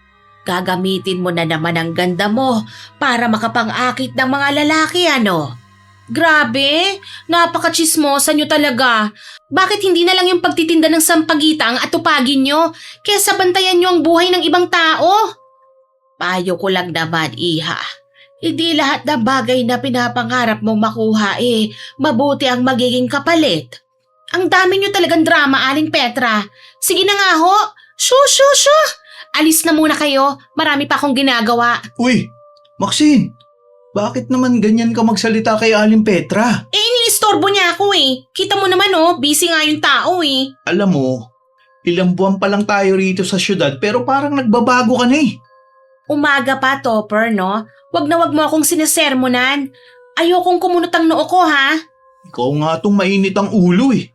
Gagamitin mo na naman ang ganda mo para makapang-akit ng mga lalaki ano? Grabe, napaka-chismosa nyo talaga. Bakit hindi na lang yung pagtitinda ng sampagita ang atupagin nyo kesa bantayan nyo ang buhay ng ibang tao? Payo ko lang naman, iha. Hindi lahat ng bagay na pinapangarap mong makuha mabuti ang magiging kapalit. Ang dami nyo talagang drama, Aling Petra. Sige na nga ho. Shoo! Alis na muna kayo. Marami pa akong ginagawa. Uy, Maxine, bakit naman ganyan ka magsalita kay Aling Petra? Iniistorbo niya ako eh. Kita mo naman busy nga yung tao eh. Alam mo, ilang buwan pa lang tayo rito sa syudad pero parang nagbabago ka na eh. Umaga pa, Topper, no? Wag na wag mo akong sinesermonan. Ayokong kumunot ang noo ko, ha? Ikaw nga tong mainit ang ulo eh.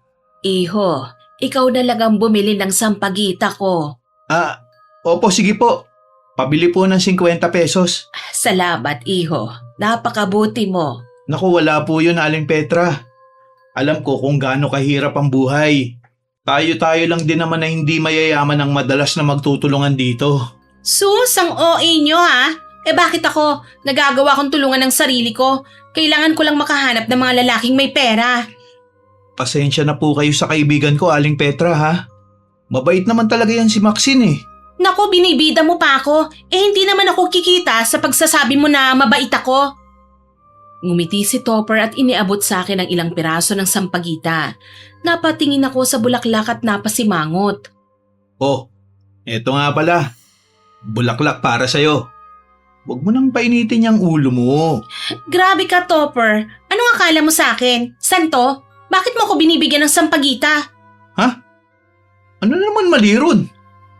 Iho, ikaw na lang ang bumili ng sampagita ko. Opo, sige po. Pabili po ng 50 pesos. Salamat, iho. Napakabuti mo. Naku, wala po yun, Aling Petra. Alam ko kung gaano kahirap ang buhay. Tayo-tayo lang din naman na hindi mayayaman ang madalas na magtutulungan dito. Sus, ang OA nyo ha? Bakit ako? Nagagawa kong tulungan ng sarili ko. Kailangan ko lang makahanap ng mga lalaking may pera. Pasensya na po kayo sa kaibigan ko, Aling Petra ha. Mabait naman talaga yan si Maxine eh. Naku, binibida mo pa ako. Hindi naman ako kikita sa pagsasabi mo na mabait ako. Ngumiti si Topper at iniabot sa akin ang ilang piraso ng sampagita. Napatingin ako sa bulaklak at napasimangot. Oh, eto nga pala. Bulaklak para sa'yo. Huwag mo nang painitin yung ulo mo. Grabe ka, Topper. Anong akala mo sa akin? San to? Bakit mo ako binibigyan ng sampagita? Ha? Ano naman mali ron?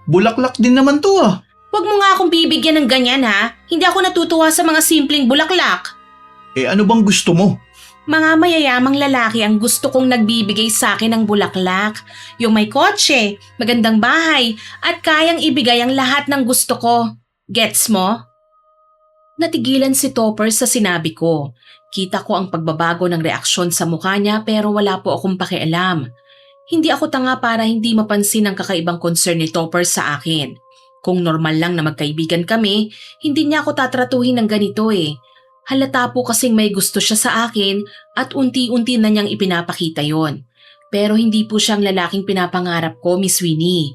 Bulaklak din naman to ah. Huwag mo nga akong bibigyan ng ganyan ha. Hindi ako natutuwa sa mga simpleng bulaklak. Eh ano bang gusto mo? Mga mayayamang lalaki ang gusto kong nagbibigay sa akin ng bulaklak. Yung may kotse, magandang bahay, at kayang ibigay ang lahat ng gusto ko. Gets mo? Natigilan si Topper sa sinabi ko. Kita ko ang pagbabago ng reaksyon sa mukha niya pero wala po akong pakialam. Hindi ako tanga para hindi mapansin ang kakaibang concern ni Topper sa akin. Kung normal lang na magkaibigan kami, hindi niya ako tatratuhin ng ganito eh. Halata po kasing may gusto siya sa akin at unti-unti na niyang ipinapakita yon. Pero hindi po siyang lalaking pinapangarap ko, Miss Winnie.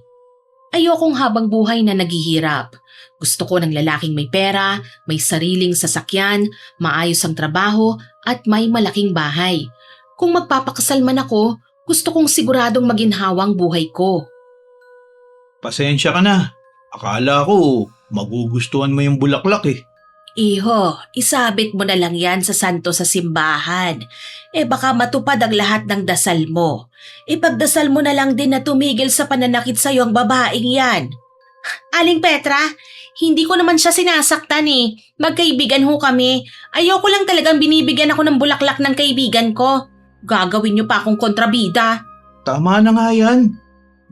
Ayokong habang buhay na naghihirap. Gusto ko ng lalaking may pera, may sariling sasakyan, maayos ang trabaho at may malaking bahay. Kung magpapakasal man ako, gusto kong siguradong maginhawang buhay ko. Pasensya ka na. Akala ko magugustuhan mo yung bulaklak eh. Iho, isabit mo na lang yan sa santo sa simbahan. Baka matupad ang lahat ng dasal mo. Ipagdasal mo na lang din na tumigil sa pananakit sa ang babaeng yan. Aling Petra, hindi ko naman siya sinasaktan eh. Magkaibigan ho kami. Ayoko lang talagang binibigyan ako ng bulaklak ng kaibigan ko. Gagawin niyo pa akong kontrabida. Tama na nga yan.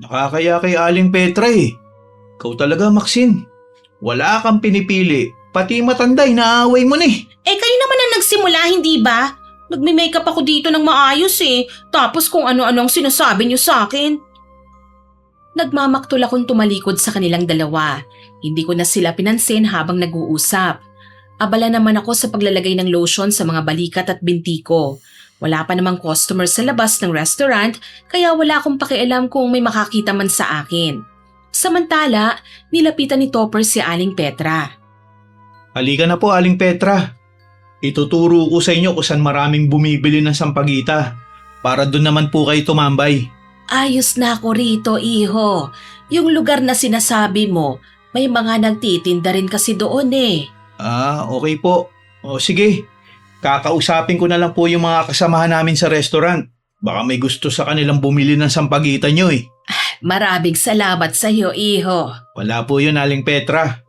Nakakaya kay Aling Petra eh. Ikaw talaga, Maxine. Wala kang pinipili. Pati matanday, naaway mo na eh. Kayo naman ang nagsimula, hindi ba? Nagme-makeup ako dito ng maayos eh. Tapos kung ano-ano ang sinasabi niyo sa akin. Nagmamaktol akong tumalikod sa kanilang dalawa. Hindi ko na sila pinansin habang nag-uusap. Abala naman ako sa paglalagay ng lotion sa mga balikat at binti ko. Wala pa namang customer sa labas ng restaurant kaya wala akong pakialam kung may makakita man sa akin. Samantala, nilapitan ni Topper si Aling Petra. Halika na po, Aling Petra. Ituturo ko sa inyo kung saan maraming bumibili ng sampagita. Para doon naman po kayo tumambay. Ayos na ako rito, iho. Yung lugar na sinasabi mo, may mga nagtitinda rin kasi doon eh. Ah, okay po. O sige, kakausapin ko na lang po yung mga kasamahan namin sa restaurant. Baka may gusto sa kanilang bumili ng sampagita nyo eh. Maraming salamat sa iyo, iho. Wala po yun, Aling Petra.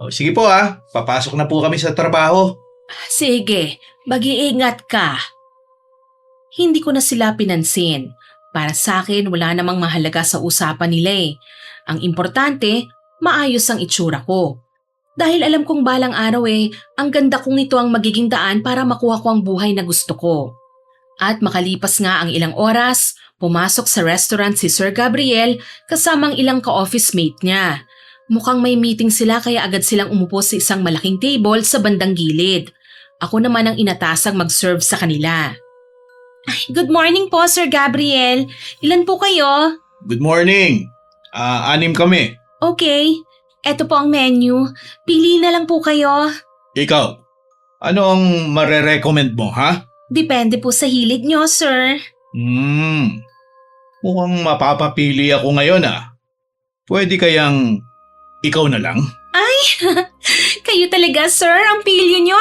O sige po papasok na po kami sa trabaho. Sige, mag-iingat ka. Hindi ko na sila pinansin. Para sa akin, wala namang mahalaga sa usapan nila eh. Ang importante, maayos ang itsura ko. Dahil alam kong balang araw ang ganda kong ito ang magiging daan para makuha ko ang buhay na gusto ko. At makalipas nga ang ilang oras, pumasok sa restaurant si Sir Gabriel kasamang ilang ka-office mate niya. Mukhang may meeting sila kaya agad silang umupo sa isang malaking table sa bandang gilid. Ako naman ang inatasang mag-serve sa kanila. Good morning po, Sir Gabriel. Ilan po kayo? Good morning. 6 kami. Okay. Eto po ang menu. Pili na lang po kayo. Ikaw, ano ang mare-recommend mo, ha? Depende po sa hilig nyo, sir. Mukhang mapapapili ako ngayon Pwede kayang ikaw na lang? Kayo talaga, sir. Ang pilyo nyo,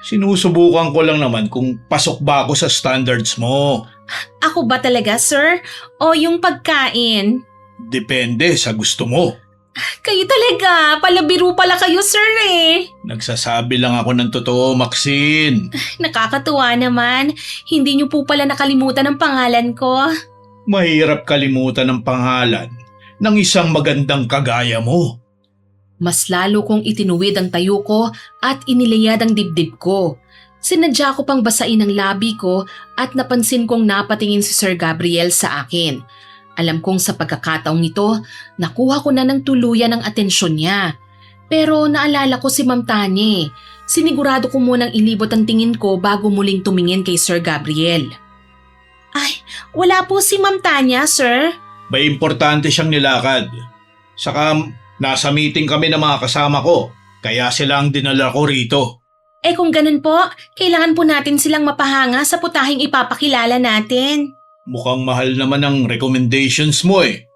Sinusubukan ko lang naman kung pasok ba ako sa standards mo. Ako ba talaga, sir? O yung pagkain? Depende sa gusto mo. Kayo talaga. Palabiro pala kayo, sir Nagsasabi lang ako ng totoo, Maxine. Nakakatuwa naman. Hindi nyo po pala nakalimutan ang pangalan ko. Mahirap kalimutan ang pangalan ng isang magandang kagaya mo. Mas lalo kong itinuwid ang tayo ko at inilayad ang dibdib ko. Sinadya ko pang basain ang labi ko at napansin kong napatingin si Sir Gabriel sa akin. Alam kong sa pagkakataong ito, nakuha ko na ng tuluyan ang atensyon niya. Pero naalala ko si Ma'am Tanya. Sinigurado ko munang ilibot ang tingin ko bago muling tumingin kay Sir Gabriel. Ay, wala po si Ma'am Tanya, sir. May importante siyang nilakad. Saka nasa meeting kami ng mga kasama ko, kaya sila ang dinala ko rito. Kung ganun po, kailangan po natin silang mapahanga sa putahing ipapakilala natin. Mukhang mahal naman ang recommendations mo eh.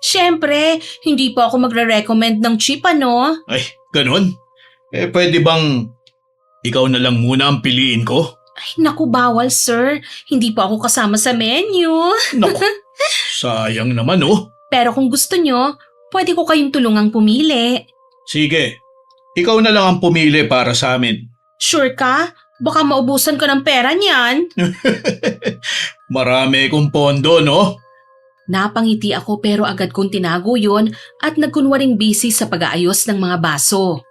Siyempre, hindi po ako magre-recommend ng cheap ano. Ay, ganun? Pwede bang ikaw na lang muna ang piliin ko? Ay, naku bawal sir, hindi po ako kasama sa menu. Naku, sayang naman oh. Pero kung gusto nyo, pwede ko kayong tulungang pumili. Sige, ikaw na lang ang pumili para sa amin. Sure ka? Baka maubusan ka ng pera niyan. Marami kong pondo, no? Napangiti ako pero agad kong tinago yun at nagkunwaring busy sa pag-aayos ng mga baso.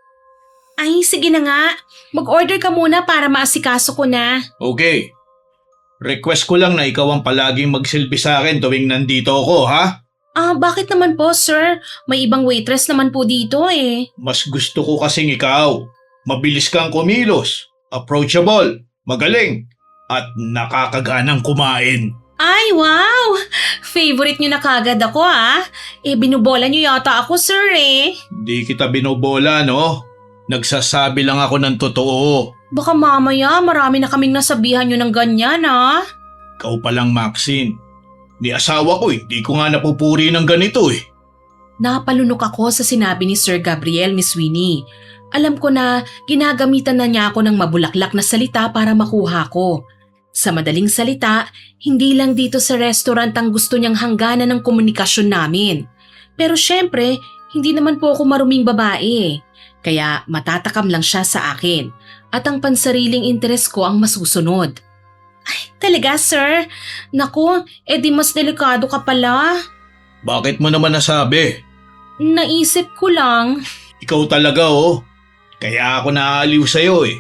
Ay, sige na nga. Mag-order ka muna para maasikaso ko na. Okay. Request ko lang na ikaw ang palaging magsilbi sa akin tuwing nandito ako, ha? Bakit naman po, sir? May ibang waitress naman po dito eh. Mas gusto ko kasing ikaw. Mabilis kang kumilos, approachable, magaling, at nakakaganang kumain. Ay, wow! Favorite nyo na kagad ako binubola nyo yata ako, sir eh. Di kita binobola, no? Nagsasabi lang ako ng totoo. Baka mamaya marami na kaming nasabihan nyo ng ganyan Ikaw palang, Maxine. Ni asawa ko hindi ko nga napupuri ng ganito eh. Napalunok ako sa sinabi ni Sir Gabriel, Miss Winnie. Alam ko na ginagamitan na niya ako ng mabulaklak na salita para makuha ko. Sa madaling salita, hindi lang dito sa restaurant ang gusto niyang hangganan ng komunikasyon namin. Pero syempre, hindi naman po ako maruming babae. Kaya matatakam lang siya sa akin at ang pansariling interes ko ang masusunod. Ay, talaga sir? Naku, di mas delikado ka pala. Bakit mo naman nasabi? Naisip ko lang. Ikaw talaga oh. Kaya ako naaaliw sa'yo eh.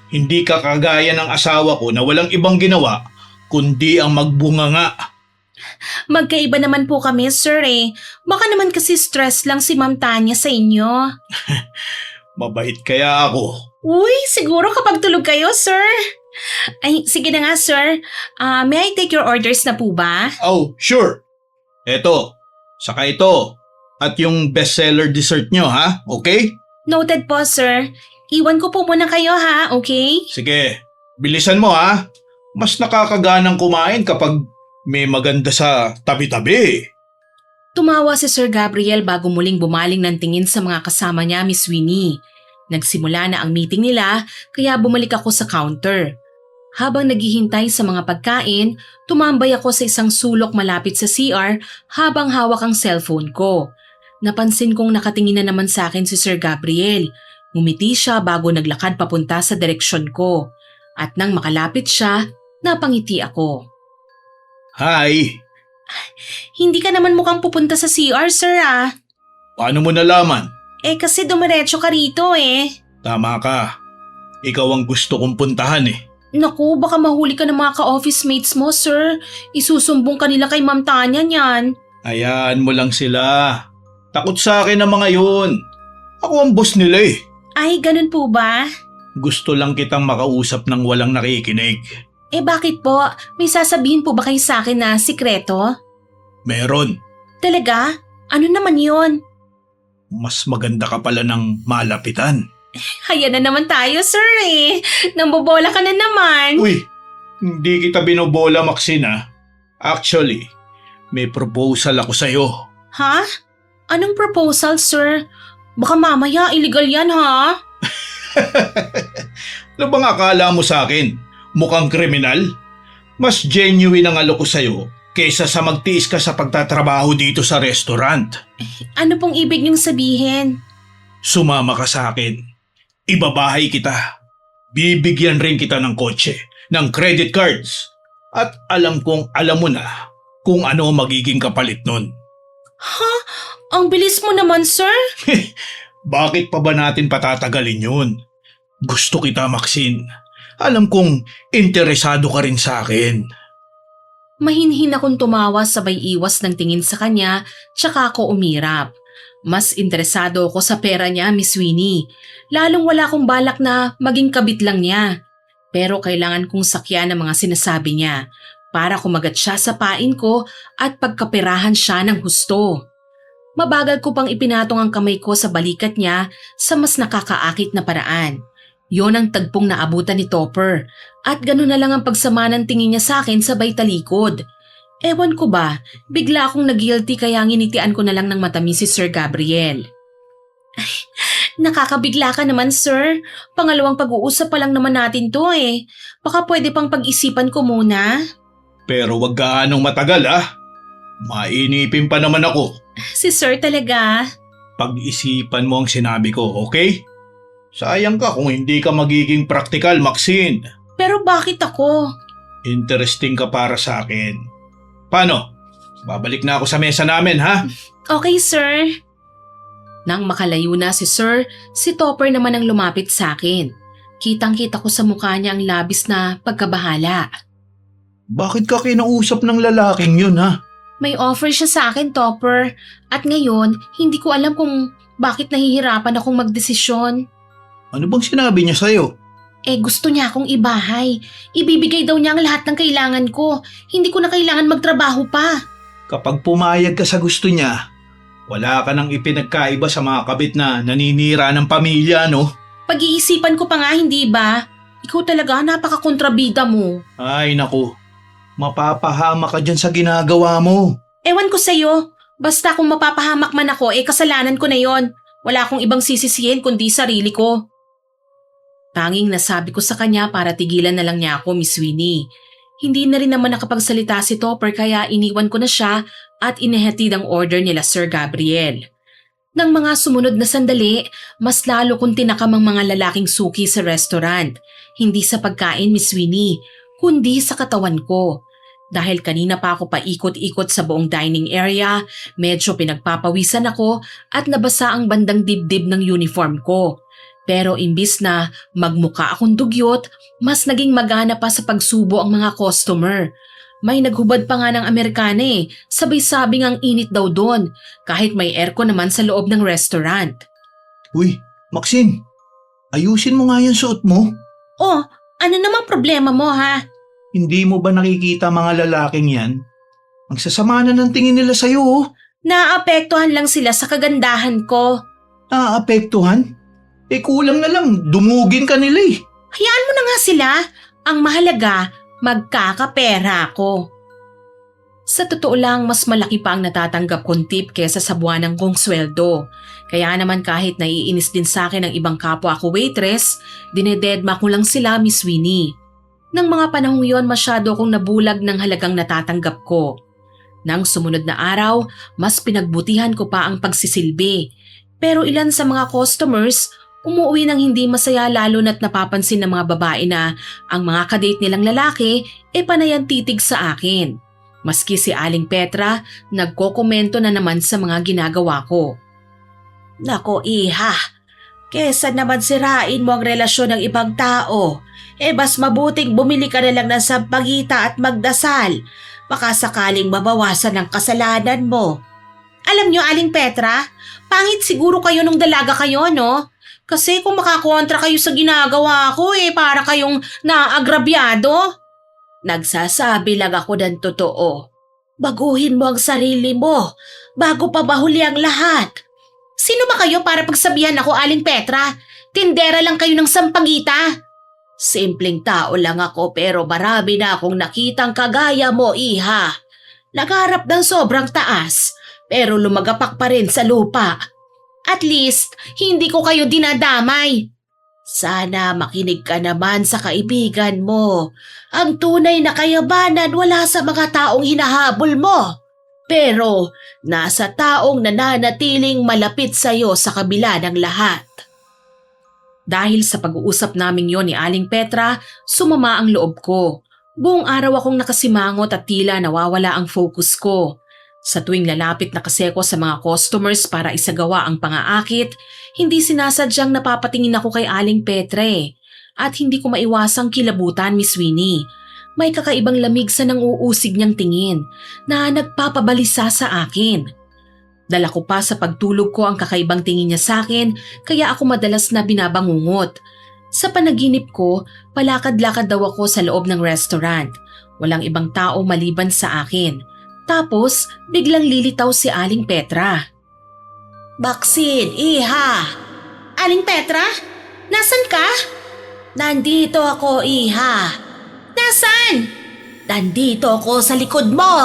Hindi ka kagaya ng asawa ko na walang ibang ginawa kundi ang magbunganga. Magkaiba naman po kami, sir eh. Baka naman kasi stress lang si Ma'am Tanya sa inyo. Mabait kaya ako. Uy, siguro kapag tulog kayo, sir. Ay, sige na nga, sir. May I take your orders na po ba? Oh, sure. Eto, saka ito. At yung bestseller dessert nyo ha, okay? Noted po, sir. Iwan ko po muna kayo ha, okay? Sige, bilisan mo ha. Mas nakakaganang kumain kapag may maganda sa tabi-tabi. Tumawa si Sir Gabriel bago muling bumaling ng tingin sa mga kasama niya, Miss Winnie. Nagsimula na ang meeting nila kaya bumalik ako sa counter. Habang naghihintay sa mga pagkain, tumambay ako sa isang sulok malapit sa CR habang hawak ang cellphone ko. Napansin kong nakatingin na naman sa akin si Sir Gabriel. Ngumiti siya bago naglakad papunta sa direksyon ko. At nang makalapit siya, napangiti ako. Hi! Hindi ka naman mukhang pupunta sa CR, sir Paano mo nalaman? Kasi dumiretso ka rito eh. Tama ka. Ikaw ang gusto kong puntahan eh. Naku, baka mahuli ka ng mga ka-office mates mo, sir. Isusumbong ka nila kay Ma'am Tanya niyan. Hayaan mo lang sila. Takot sa akin ang mga yun. Ako ang boss nila eh. Ay, ganun po ba? Gusto lang kitang makausap ng walang nakikinig. Bakit po? May sasabihin po ba kayo sa akin na sikreto? Meron. Talaga? Ano naman yon? Mas maganda ka pala ng malapitan. Haya na naman tayo, sir eh. Nambobola ka na naman. Uy, hindi kita binobola, Maxine. Actually, may proposal ako sa'yo. Ha? Anong proposal, sir? Baka mamaya illegal yan, ha? Ano bang akala mo sa akin? Mukhang kriminal? Mas genuine ang alo ko sa'yo kaysa sa magtiis ka sa pagtatrabaho dito sa restaurant. Ano pong ibig niyong sabihin? Sumama ka sa akin. Ibabahay kita. Bibigyan rin kita ng kotse, ng credit cards. At alam kong alam mo na kung ano magiging kapalit nun. Ha? Ang bilis mo naman, sir. Bakit pa ba natin patatagalin yun? Gusto kita, Maxine. Alam kong interesado ka rin sa akin. Mahinhin akong tumawa sabay iwas ng tingin sa kanya tsaka ako umirap. Mas interesado ako sa pera niya, Miss Winnie. Lalong wala akong balak na maging kabit lang niya. Pero kailangan kong sakyan ang mga sinasabi niya para kumagat siya sa pain ko at pagkaperahan siya ng husto. Mabagal ko pang ipinatong ang kamay ko sa balikat niya sa mas nakakaakit na paraan. Yon ang tagpong naabutan ni Topper at gano'n na lang ang pagsama ng tingin niya sa akin sabay talikod. Ewan ko ba, bigla akong nag-guilty kaya nginitian ko na lang ng matamis si Sir Gabriel. Nakakabigla ka naman, sir. Pangalawang pag-uusap pa lang naman natin to eh. Baka pwede pang pag-isipan ko muna. Pero wag gaanong matagal Mainipin pa naman ako. Si sir talaga. Pag-isipan mo ang sinabi ko, okay? Sayang ka kung hindi ka magiging praktikal, Maxine. Pero bakit ako? Interesting ka para sa akin. Paano? Babalik na ako sa mesa namin, ha? Okay, sir. Nang makalayo na si sir, si Topper naman ang lumapit sa akin. Kitang-kita ko sa mukha niya ang labis na pagkabahala. Bakit ka kinausap ng lalaking yun, ha? May offer siya sa akin, Topper. At ngayon, hindi ko alam kung bakit nahihirapan akong magdesisyon. Ano bang sinabi niya sa'yo? Gusto niya akong ibahay. Ibibigay daw niya ang lahat ng kailangan ko. Hindi ko na kailangan magtrabaho pa. Kapag pumayag ka sa gusto niya, wala ka nang ipinagkaiba sa mga kabit na naninira ng pamilya, no? Pag-iisipan ko pa nga, hindi ba? Ikaw talaga, napaka-kontrabida mo. Ay, naku. Mapapahama ka dyan sa ginagawa mo. Ewan ko sa'yo. Basta kung mapapahamak man ako, kasalanan ko na yon. Wala akong ibang sisisihin kundi sarili ko. Tanging nasabi ko sa kanya para tigilan na lang niya ako, Miss Winnie. Hindi na rin naman nakapagsalita si Topper kaya iniwan ko na siya at inihatid ang order nila Sir Gabriel. Nang mga sumunod na sandali, mas lalo kong tinakam ang mga lalaking suki sa restaurant. Hindi sa pagkain, Miss Winnie, kundi sa katawan ko. Dahil kanina pa ako paikot-ikot sa buong dining area, medyo pinagpapawisan ako at nabasa ang bandang dibdib ng uniform ko. Pero imbis na magmuka akong dugyot, mas naging magana pa sa pagsubo ang mga customer. May naghubad pa nga ng Amerikana sabay-sabing ang init daw doon, kahit may aircon naman sa loob ng restaurant. Uy, Maxine, ayusin mo nga yung suot mo. Oh, ano namang problema mo ha? Hindi mo ba nakikita mga lalaking yan? Ang sasama na ng tingin nila sa'yo. Naapektuhan lang sila sa kagandahan ko. Naapektuhan? Kulang na lang, dumugin ka nila Hayaan mo na nga sila. Ang mahalaga, magkakapera ako. Sa totoo lang, mas malaki pa ang natatanggap kong tip kesa sa buwanang kong sweldo. Kaya naman kahit naiinis din sa akin ang ibang kapwa ko waitress, dinededma ko lang sila, Miss Winnie. Nang mga panahong yon, masyado akong nabulag ng halagang natatanggap ko. Nang sumunod na araw, mas pinagbutihan ko pa ang pagsisilbi. Pero ilan sa mga customers, umuwi ng hindi masaya lalo na't napapansin ng mga babae na ang mga kadate nilang lalaki panayan titig sa akin. Maski si Aling Petra, nagkokomento na naman sa mga ginagawa ko. Nako iha, kesa naman sirain mo ang relasyon ng ibang tao, mas mabuting bumili ka na lang ng sampagita at magdasal. Baka sakaling mabawasan ang kasalanan mo. Alam niyo, Aling Petra, pangit siguro kayo nung dalaga kayo, no? Kasi kung makakontra kayo sa ginagawa ko para kayong naagrabyado. Nagsasabi lang ako ng totoo. Baguhin mo ang sarili mo bago pa mahuli ang lahat. Sino ba kayo para pagsabihan ako, Aling Petra? Tindera lang kayo ng sampagita. Simpleng tao lang ako pero marami na akong nakitang kagaya mo, iha. Nagharap ng sobrang taas pero lumagapak pa rin sa lupa. At least, hindi ko kayo dinadamay. Sana makinig ka naman sa kaibigan mo. Ang tunay na kayabanan wala sa mga taong hinahabol mo. Pero nasa taong nananatiling malapit sa iyo sa kabila ng lahat. Dahil sa pag-uusap naming yon ni Aling Petra, sumama ang loob ko. Buong araw akong nakasimangot at tila nawawala ang focus ko. Sa tuwing lalapit na kasi ako sa mga customers para isagawa ang pangaakit, hindi sinasadyang napapatingin ako kay Aling Petra at hindi ko maiwasang kilabutan, Miss Winnie. May kakaibang lamig sa nang-uusig niyang tingin na nagpapabalisa sa akin. Dala ko pa sa pagtulog ko ang kakaibang tingin niya sa akin kaya ako madalas na binabangungot. Sa panaginip ko, palakad-lakad daw ako sa loob ng restaurant. Walang ibang tao maliban sa akin. Tapos, biglang lilitaw si Aling Petra. Maxine, iha! Aling Petra? Nasaan ka? Nandito ako, Iha. Nasaan? Nandito ako sa likod mo.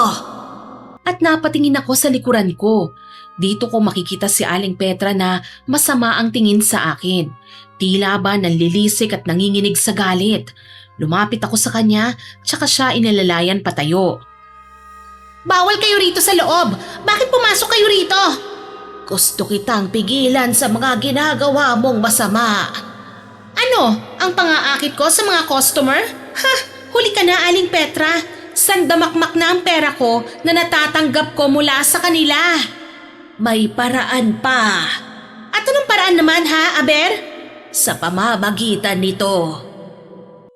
At napatingin ako sa likuran ko. Dito ko makikita si Aling Petra na masama ang tingin sa akin. Tila ba nanlilisik at nanginginig sa galit. Lumapit ako sa kanya, tsaka siya inalalayan patayo. Bawal kayo rito sa loob. Bakit pumasok kayo rito? Gusto kitang pigilan sa mga ginagawa mong masama. Ano? Ang pangaakit ko sa mga customer? Ha! Huli ka na, Aling Petra. Sandamakmak na ang pera ko na natatanggap ko mula sa kanila. May paraan pa. At anong paraan naman ha, Aber? Sa pamamagitan nito.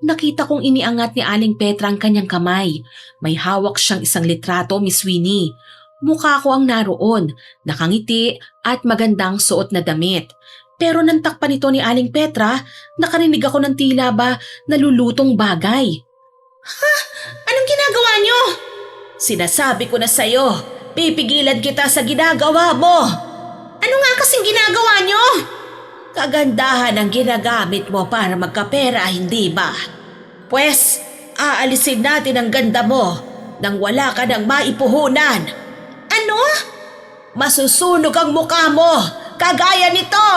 Nakita kong iniangat ni Aling Petra ang kanyang kamay. May hawak siyang isang litrato, Miss Winnie. Mukha ko ang naroon, nakangiti at magandang suot na damit. Pero nang takpan ito ni Aling Petra, nakarinig ako ng tila ba nalulutong bagay. Ha? Anong ginagawa niyo? Sinasabi ko na sa'yo, pipigilan kita sa ginagawa mo. Ano nga kasing ginagawa niyo? Kagandahan ang ginagamit mo para magkapera, hindi ba? Pwes, aalisin natin ang ganda mo nang wala ka nang maipuhunan. Ano? Masusunog ang mukha mo, kagaya nito!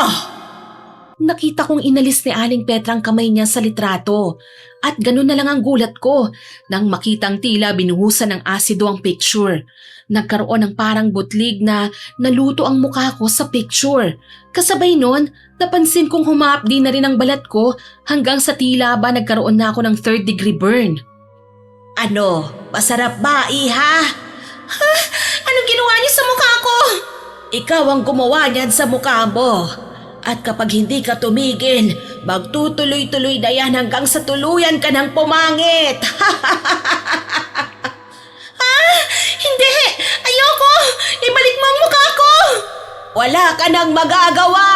Nakita kong inalis ni Aling Petra ang kamay niya sa litrato. At ganun na lang ang gulat ko nang makitang tila binuhusan ng asido ang picture. Nagkaroon ng parang butlig na naluto ang mukha ko sa picture. Kasabay nun, napansin kong humapdi na rin ang balat ko hanggang sa tila ba nagkaroon na ako ng 3rd-degree burn. Ano, masarap ba, Iha? Ha? Anong ginawa niyo sa mukha ko? Ikaw ang gumawa niyan sa mukha mo. At kapag hindi ka tumigil, magtutuloy-tuloy na yan hanggang sa tuluyan ka ng pumangit. Hindi! Ayoko! Ibalik mo ang mukha ko! Wala ka nang magagawa!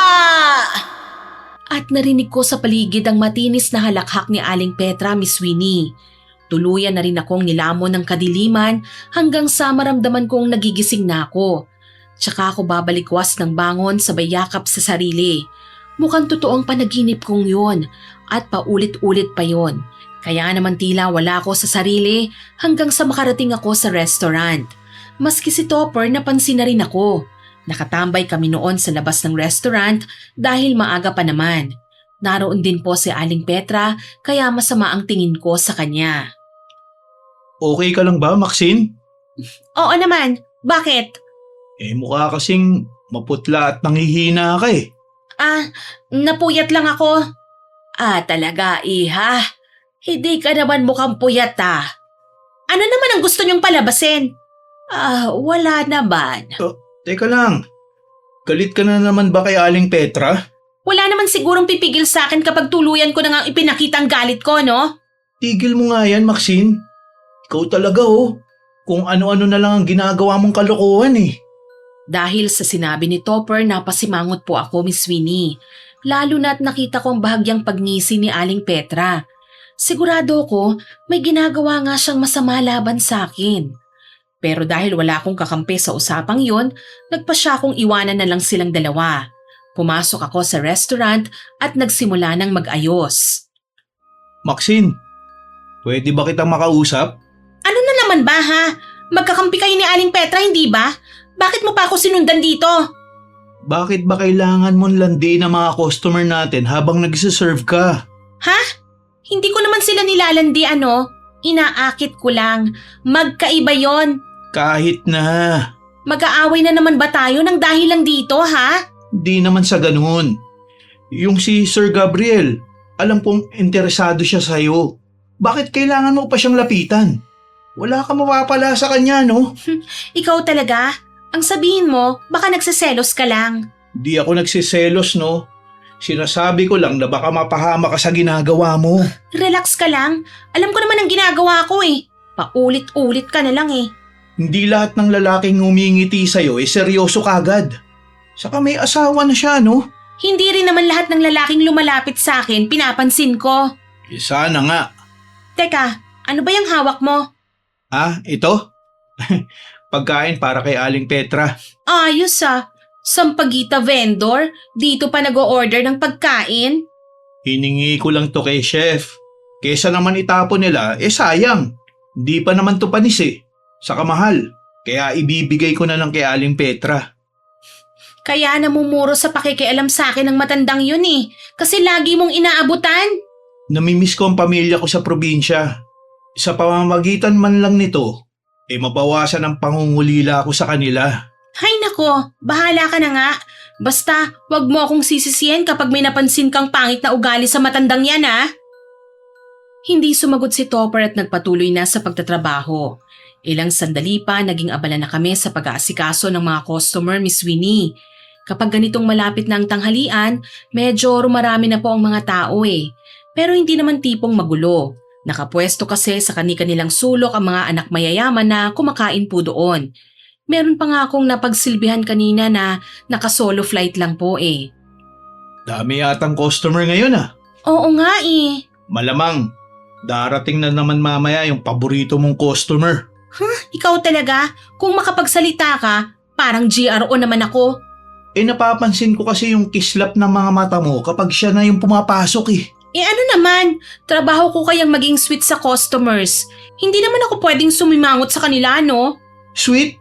At narinig ko sa paligid ang matinis na halakhak ni Aling Petra, Miss Winnie. Tuluyan na rin akong nilamon ng kadiliman hanggang sa maramdaman kong nagigising na ako. Tsaka ako babalikwas ng bangon sabay yakap sa sarili. Mukhang totoong panaginip kong yun at paulit-ulit pa yon. Kaya naman tila wala ako sa sarili hanggang sa makarating ako sa restaurant. Maski si Topper napansin na rin ako. Nakatambay kami noon sa labas ng restaurant dahil maaga pa naman. Naroon din po si Aling Petra kaya masama ang tingin ko sa kanya. Okay ka lang ba, Maxine? Oo naman, bakit? Mukha kasing maputla at nanghihina ka eh. Napuyat lang ako. Talaga, Iha? Hindi ka naman mukhang puyat ah. Ano naman ang gusto niyong palabasin? Wala naman. Teka lang, galit ka na naman ba kay Aling Petra? Wala naman sigurong pipigil sa akin kapag tuluyan ko na nga ipinakita ang galit ko, no? Tigil mo nga yan, Maxine. Ikaw talaga oh. Kung ano-ano na lang ang ginagawa mong kalokohan eh. Dahil sa sinabi ni Topper, napasimangot po ako, Miss Winnie. Lalo na't nakita ko ang bahagyang pagngisi ni Aling Petra. Sigurado ko, may ginagawa nga siyang masama laban sa akin. Pero dahil wala akong kakampi sa usapang yon, nagpa siya akong iwanan na lang silang dalawa. Pumasok ako sa restaurant at nagsimula ng mag-ayos. Maxine, pwede ba kitang makausap? Ano na naman ba ha? Magkakampi kayo ni Aling Petra, hindi ba? Bakit mo pa ako sinundan dito? Bakit ba kailangan mong landi ng mga customer natin habang nagsiserve ka? Ha? Hindi ko naman sila nilalandi ano? Inaakit ko lang. Magkaiba yon. Kahit na. Mag-aaway na naman ba tayo ng dahil lang dito ha? Hindi naman sa ganun. Yung si Sir Gabriel, alam kong interesado siya sa'yo. Bakit kailangan mo pa siyang lapitan? Wala ka mapapala sa kanya, no? Ikaw talaga? Ang sabihin mo, baka nagseselos ka lang. Di ako nagsiselos, no? Sinasabi ko lang na baka mapahama ka sa ginagawa mo. Relax ka lang. Alam ko naman ang ginagawa ko eh. Paulit-ulit ka na lang eh. Hindi lahat ng lalaking humingiti sa'yo seryoso kagad. Saka may asawa na siya, no? Hindi rin naman lahat ng lalaking lumalapit sa akin pinapansin ko. Sana nga. Teka, ano ba yung hawak mo? Ito? Pagkain para kay Aling Petra. Ayos ah. Sampagita vendor, dito pa nag-o-order ng pagkain? Hiningi ko lang to kay chef. Kesa naman itapon nila, sayang. Hindi pa naman to panis Saka mahal. Kaya ibibigay ko na lang kay Aling Petra. Kaya namumuro sa pakikialam sa akin ng matandang yun kasi lagi mong inaabutan. Namimiss ko ang pamilya ko sa probinsya. Sa pamamagitan man lang nito, mabawasan ang pangungulila ko sa kanila. Hay nako, bahala ka na nga. Basta, wag mo akong sisisiyan kapag may napansin kang pangit na ugali sa matandang yan Hindi sumagot si Topper at nagpatuloy na sa pagtatrabaho. Ilang sandali pa naging abala na kami sa pag-aasikaso ng mga customer, Miss Winnie. Kapag ganitong malapit na ang tanghalian, medyo rumarami na po ang mga tao Pero hindi naman tipong magulo. Nakapwesto kasi sa kani-kanilang sulok ang mga anak mayayaman na kumakain po doon. Meron pa nga akong napagsilbihan kanina na naka-solo flight lang po Dami yatang customer ngayon Oo nga Malamang, darating na naman mamaya yung paborito mong customer. Ikaw talaga, kung makapagsalita ka, parang GRO naman ako. Napapansin ko kasi yung kislap ng mga mata mo kapag siya na yung pumapasok Ano naman, trabaho ko kayang maging sweet sa customers. Hindi naman ako pwedeng sumimangot sa kanila, no? Sweet?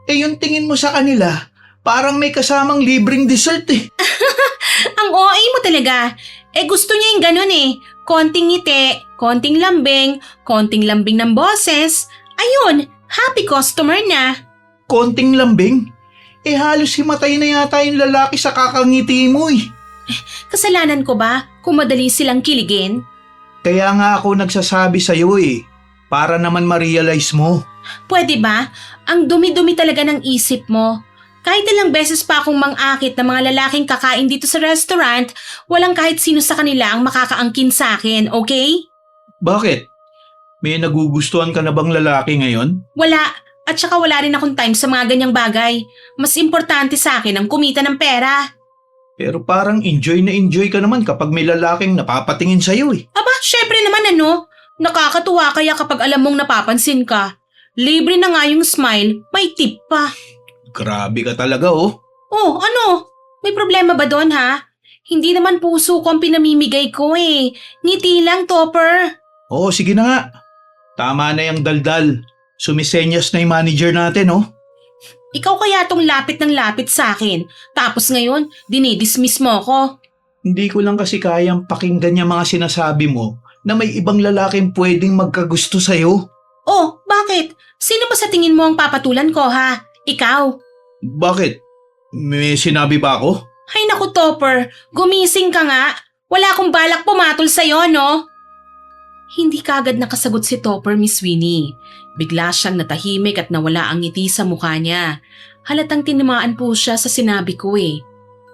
Yung tingin mo sa kanila, parang may kasamang libreng dessert Ang OA mo talaga. Gusto niya yung ganun Konting ngiti, konting lambing ng boses. Ayun, happy customer na. Konting lambing? Halos himatay na yata yung lalaki sa kakangiti mo Kasalanan ko ba kung madali silang kiligin? Kaya nga ako nagsasabi sa'yo para naman ma-realize mo. Pwede ba? Ang dumi-dumi talaga ng isip mo. Kahit ilang beses pa akong mang-akit ng mga lalaking kakain dito sa restaurant, walang kahit sino sa kanila ang makakaangkin sa akin, okay? Bakit? May nagugustuhan ka na bang lalaki ngayon? Wala. At saka wala rin akong time sa mga ganyang bagay. Mas importante sa akin ang kumita ng pera. Pero parang enjoy na enjoy ka naman kapag may lalaking napapatingin sa'yo Aba, syempre naman Nakakatuwa kaya kapag alam mong napapansin ka. Libre na nga yung smile, may tip pa. Grabe ka talaga Oh, ano? May problema ba doon Hindi naman puso ko ang pinamimigay ko Ngiti lang, Topper. Oo, sige na nga. Tama na yung daldal. Sumisenyas na yung manager natin Ikaw kaya tong lapit ng lapit sa akin. Tapos ngayon, dinidismiss mo ko. Hindi ko lang kasi kayang pakinggan yung mga sinasabi mo na may ibang lalaking pwedeng magkagusto sa'yo. Oh, bakit? Sino ba sa tingin mo ang papatulan ko Ikaw? Bakit? May sinabi ba ako? Hay naku, Topper. Gumising ka nga. Wala akong balak pumatol sa'yo, no? Hindi kagad nakasagot si Topper, Miss Winnie. Bigla siyang natahimik at nawala ang ngiti sa mukha niya. Halatang tinamaan po siya sa sinabi ko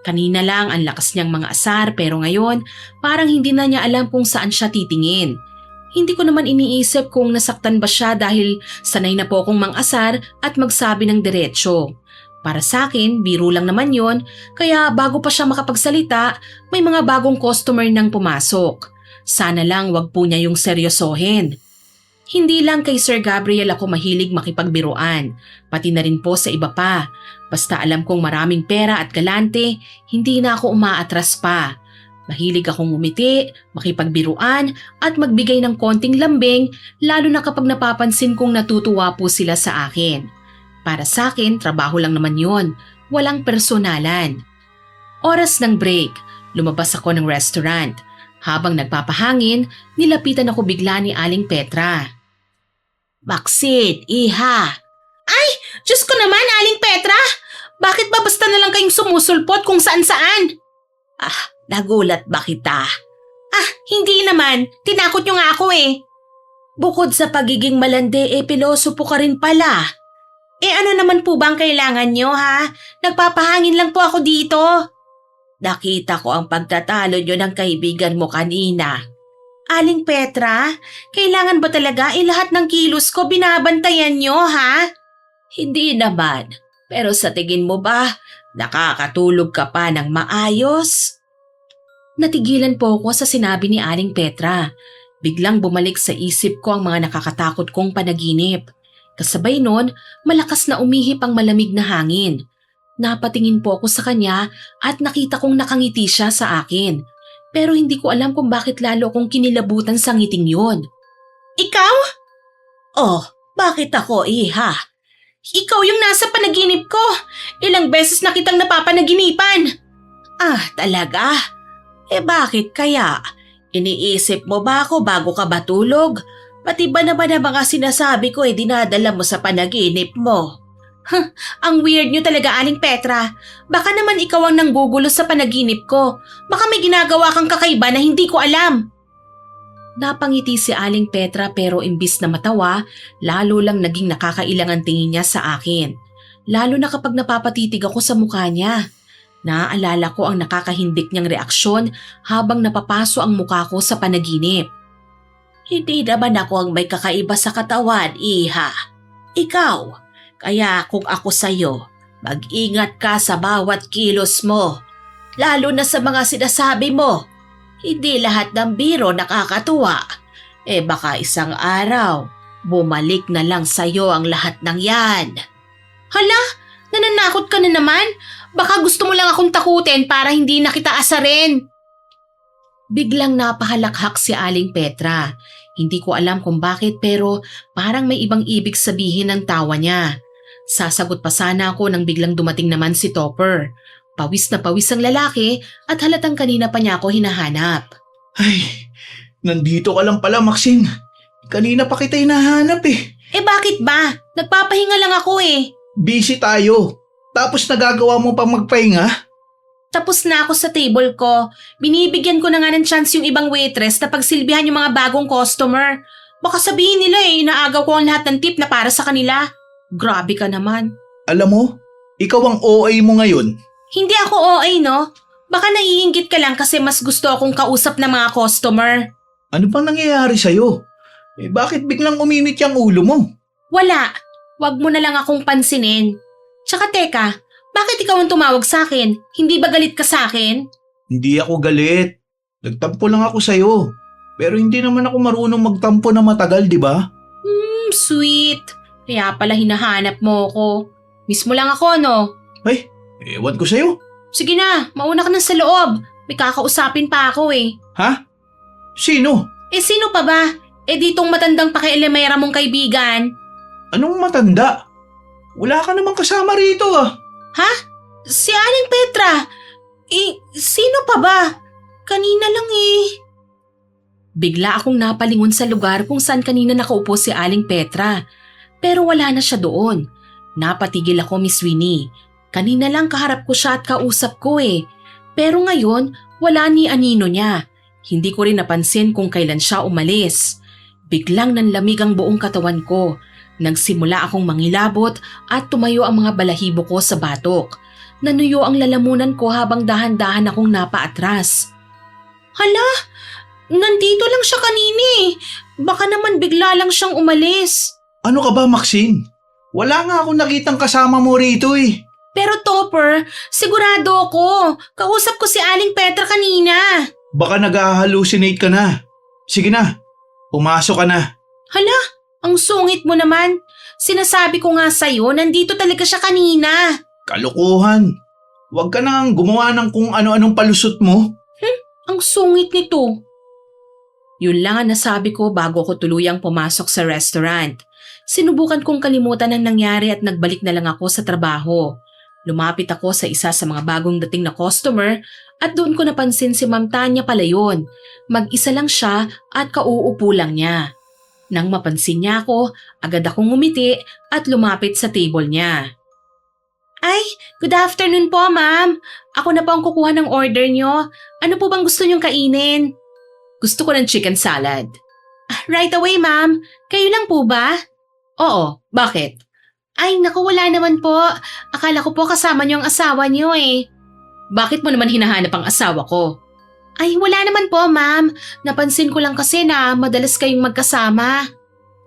Kanina lang ang lakas niyang mga asar pero ngayon parang hindi na niya alam kung saan siya titingin. Hindi ko naman iniisip kung nasaktan ba siya dahil sanay na po akong mang-asar at magsabi ng diretsyo. Para sa akin, biro lang naman yon, kaya bago pa siya makapagsalita, may mga bagong customer nang pumasok. Sana lang wag po niya yung seryosohin. Hindi lang kay Sir Gabriel ako mahilig makipagbiruan, pati na rin po sa iba pa. Basta alam kong maraming pera at galante, hindi na ako umaatras pa. Mahilig akong umiti, makipagbiruan at magbigay ng konting lambing lalo na kapag napapansin kong natutuwa po sila sa akin. Para sa akin, trabaho lang naman yon, walang personalan. Oras ng break, lumabas ako ng restaurant. Habang nagpapahangin, nilapitan ako bigla ni Aling Petra. Baksit, iha. Ay, Diyos ko naman, Aling Petra! Bakit ba basta na lang kayong sumusulpot kung saan-saan? Nagulat ba kita? Hindi naman. Tinakot niyo nga ako Bukod sa pagiging malandi, piloso po ka rin pala. Ano naman po bang kailangan niyo Nagpapahangin lang po ako dito. Nakita ko ang pagtatalo niyo ng kaibigan mo kanina. Aling Petra, kailangan ba talaga lahat ng kilos ko binabantayan niyo Hindi naman, pero sa tingin mo ba, nakakatulog ka pa ng maayos? Natigilan po ako sa sinabi ni Aling Petra. Biglang bumalik sa isip ko ang mga nakakatakot kong panaginip. Kasabay nun, malakas na umihip ang malamig na hangin. Napatingin po ako sa kanya at nakita kong nakangiti siya sa akin. Pero hindi ko alam kung bakit lalo akong kinilabutan sa ngiting yun. Ikaw? Oh, bakit ako, iha? Ikaw yung nasa panaginip ko. Ilang beses na kitang napapanaginipan. Ah, talaga? Bakit kaya? Iniisip mo ba ako bago ka matulog? Pati ba naman ang mga sinasabi ko dinadala mo sa panaginip mo? Ang weird nyo talaga, Aling Petra. Baka naman ikaw ang nanggugulo sa panaginip ko. Baka may ginagawa kang kakaiba na hindi ko alam. Napangiti si Aling Petra pero imbis na matawa, lalo lang naging nakakailang ang tingin niya sa akin. Lalo na kapag napapatitig ako sa mukha niya. Naaalala ko ang nakakahindik niyang reaksyon habang napapaso ang mukha ko sa panaginip. Hindi naman ako ang may kakaiba sa katawan, iha. Ikaw. Kaya kung ako sa'yo, mag-ingat ka sa bawat kilos mo. Lalo na sa mga sinasabi mo. Hindi lahat ng biro nakakatuwa. Baka isang araw, bumalik na lang sa'yo ang lahat ng yan. Hala, nananakot ka na naman. Baka gusto mo lang akong takutin para hindi na kita asarin. Biglang napahalakhak si Aling Petra. Hindi ko alam kung bakit pero parang may ibang ibig sabihin ng tawa niya. Sasagot pa sana ako nang biglang dumating naman si Topper. Pawis na pawis ang lalaki at halatang kanina pa niya ako hinahanap. Ay, nandito ka lang pala, Maxine. Kanina pa kita hinahanap eh. Bakit ba? Nagpapahinga lang ako eh. Busy tayo. Tapos nagagawa mo pa magpahinga? Tapos na ako sa table ko. Binibigyan ko na nga ng chance yung ibang waitress na pagsilbihan yung mga bagong customer. Baka sabihin nila inaagaw ko ang lahat ng tip na para sa kanila. Grabe ka naman. Alam mo, ikaw ang OA mo ngayon. Hindi ako OA, no? Baka naiinggit ka lang kasi mas gusto akong kausap ng mga customer. Ano bang nangyayari sa'yo? Bakit biglang uminit yung ulo mo? Wala. Wag mo na lang akong pansinin. Tsaka teka, bakit ikaw ang tumawag sa akin? Hindi ba galit ka sa akin? Hindi ako galit. Nagtampo lang ako sa'yo. Pero hindi naman ako marunong magtampo na matagal, di ba? Sweet. Kaya pala hinahanap mo ko. Miss mo lang ako, no? Ay, ewan ko sa'yo. Sige na, mauna ka na sa loob. May kakausapin pa ako eh. Ha? Sino? Sino pa ba? Ditong matandang pakialamera mong kaibigan. Anong matanda? Wala ka namang kasama rito ah. Ha? Si Aling Petra. Sino pa ba? Kanina lang eh. Bigla akong napalingon sa lugar kung saan kanina nakaupo si Aling Petra. Pero wala na siya doon. Napatigil ako, Miss Winnie. Kanina lang kaharap ko siya at kausap ko eh. Pero ngayon, wala ni anino niya. Hindi ko rin napansin kung kailan siya umalis. Biglang nanlamig ang buong katawan ko. Nagsimula akong mangilabot at tumayo ang mga balahibo ko sa batok. Nanuyo ang lalamunan ko habang dahan-dahan akong napaatras. Hala, nandito lang siya kanina eh. Baka naman bigla lang siyang umalis. Ano ka ba, Maxine? Wala nga akong nakitang kasama mo rito eh. Pero Topper, sigurado ako. Kausap ko si Aling Petra kanina. Baka nag-hallucinate ka na. Sige na, pumasok ka na. Hala, ang sungit mo naman. Sinasabi ko nga sa'yo, nandito talaga siya kanina. Kalokohan. Huwag ka nang gumawa ng kung ano-anong palusot mo. Ang sungit nito. Yun lang ang nasabi ko bago ko tuluyang pumasok sa restaurant. Sinubukan kong kalimutan ang nangyari at nagbalik na lang ako sa trabaho. Lumapit ako sa isa sa mga bagong dating na customer at doon ko napansin si Ma'am Tanya pala yun. Mag-isa lang siya at kauupo lang niya. Nang mapansin niya ako, agad akong ngumiti at lumapit sa table niya. Ay, good afternoon po, ma'am. Ako na po ang kukuha ng order niyo. Ano po bang gusto niyong kainin? Gusto ko ng chicken salad. Right away, ma'am. Kayo lang po ba? Oo, bakit? Ay, naku, wala naman po. Akala ko po kasama niyo ang asawa niyo eh. Bakit mo naman hinahanap ang asawa ko? Ay, wala naman po, ma'am. Napansin ko lang kasi na madalas kayong magkasama.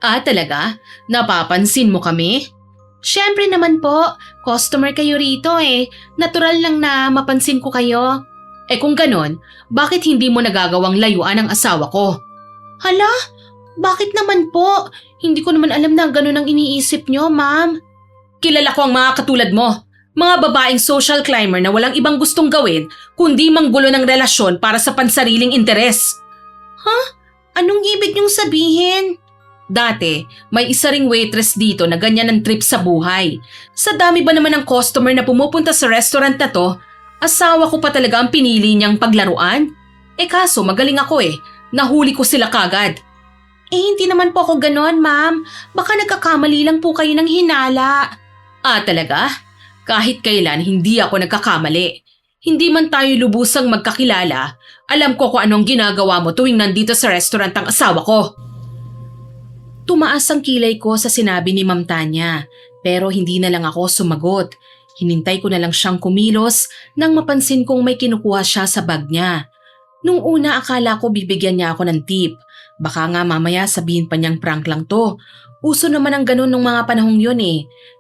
Ah, talaga? Napapansin mo kami? Siyempre naman po, customer kayo rito eh. Natural lang na mapansin ko kayo. Kung ganon, bakit hindi mo nagagawang layuan ang asawa ko? Hala, bakit naman po? Hindi ko naman alam na ganon ang iniisip nyo, ma'am. Kilala ko ang mga katulad mo. Mga babaeng social climber na walang ibang gustong gawin kundi manggulo ng relasyon para sa pansariling interes. Anong ibig niyong sabihin? Dati, may isa ring waitress dito na ganyan ang trip sa buhay. Sa dami ba naman ng customer na pumupunta sa restaurant na to, asawa ko pa talaga ang pinili niyang paglaruan? Kaso magaling ako nahuli ko sila kagad. Hindi naman po ako ganon, ma'am. Baka nagkakamali lang po kayo ng hinala. Talaga? Kahit kailan hindi ako nagkakamali. Hindi man tayo lubusang magkakilala, alam ko kung anong ginagawa mo tuwing nandito sa restaurant ang asawa ko. Tumaas ang kilay ko sa sinabi ni Ma'am Tanya, pero hindi na lang ako sumagot. Hinintay ko na lang siyang kumilos nang mapansin kong may kinukuha siya sa bag niya. Nung una akala ko bibigyan niya ako ng tip. Baka nga mamaya sabihin pa niyang prank lang to. Uso naman ang ganun nung mga panahong yun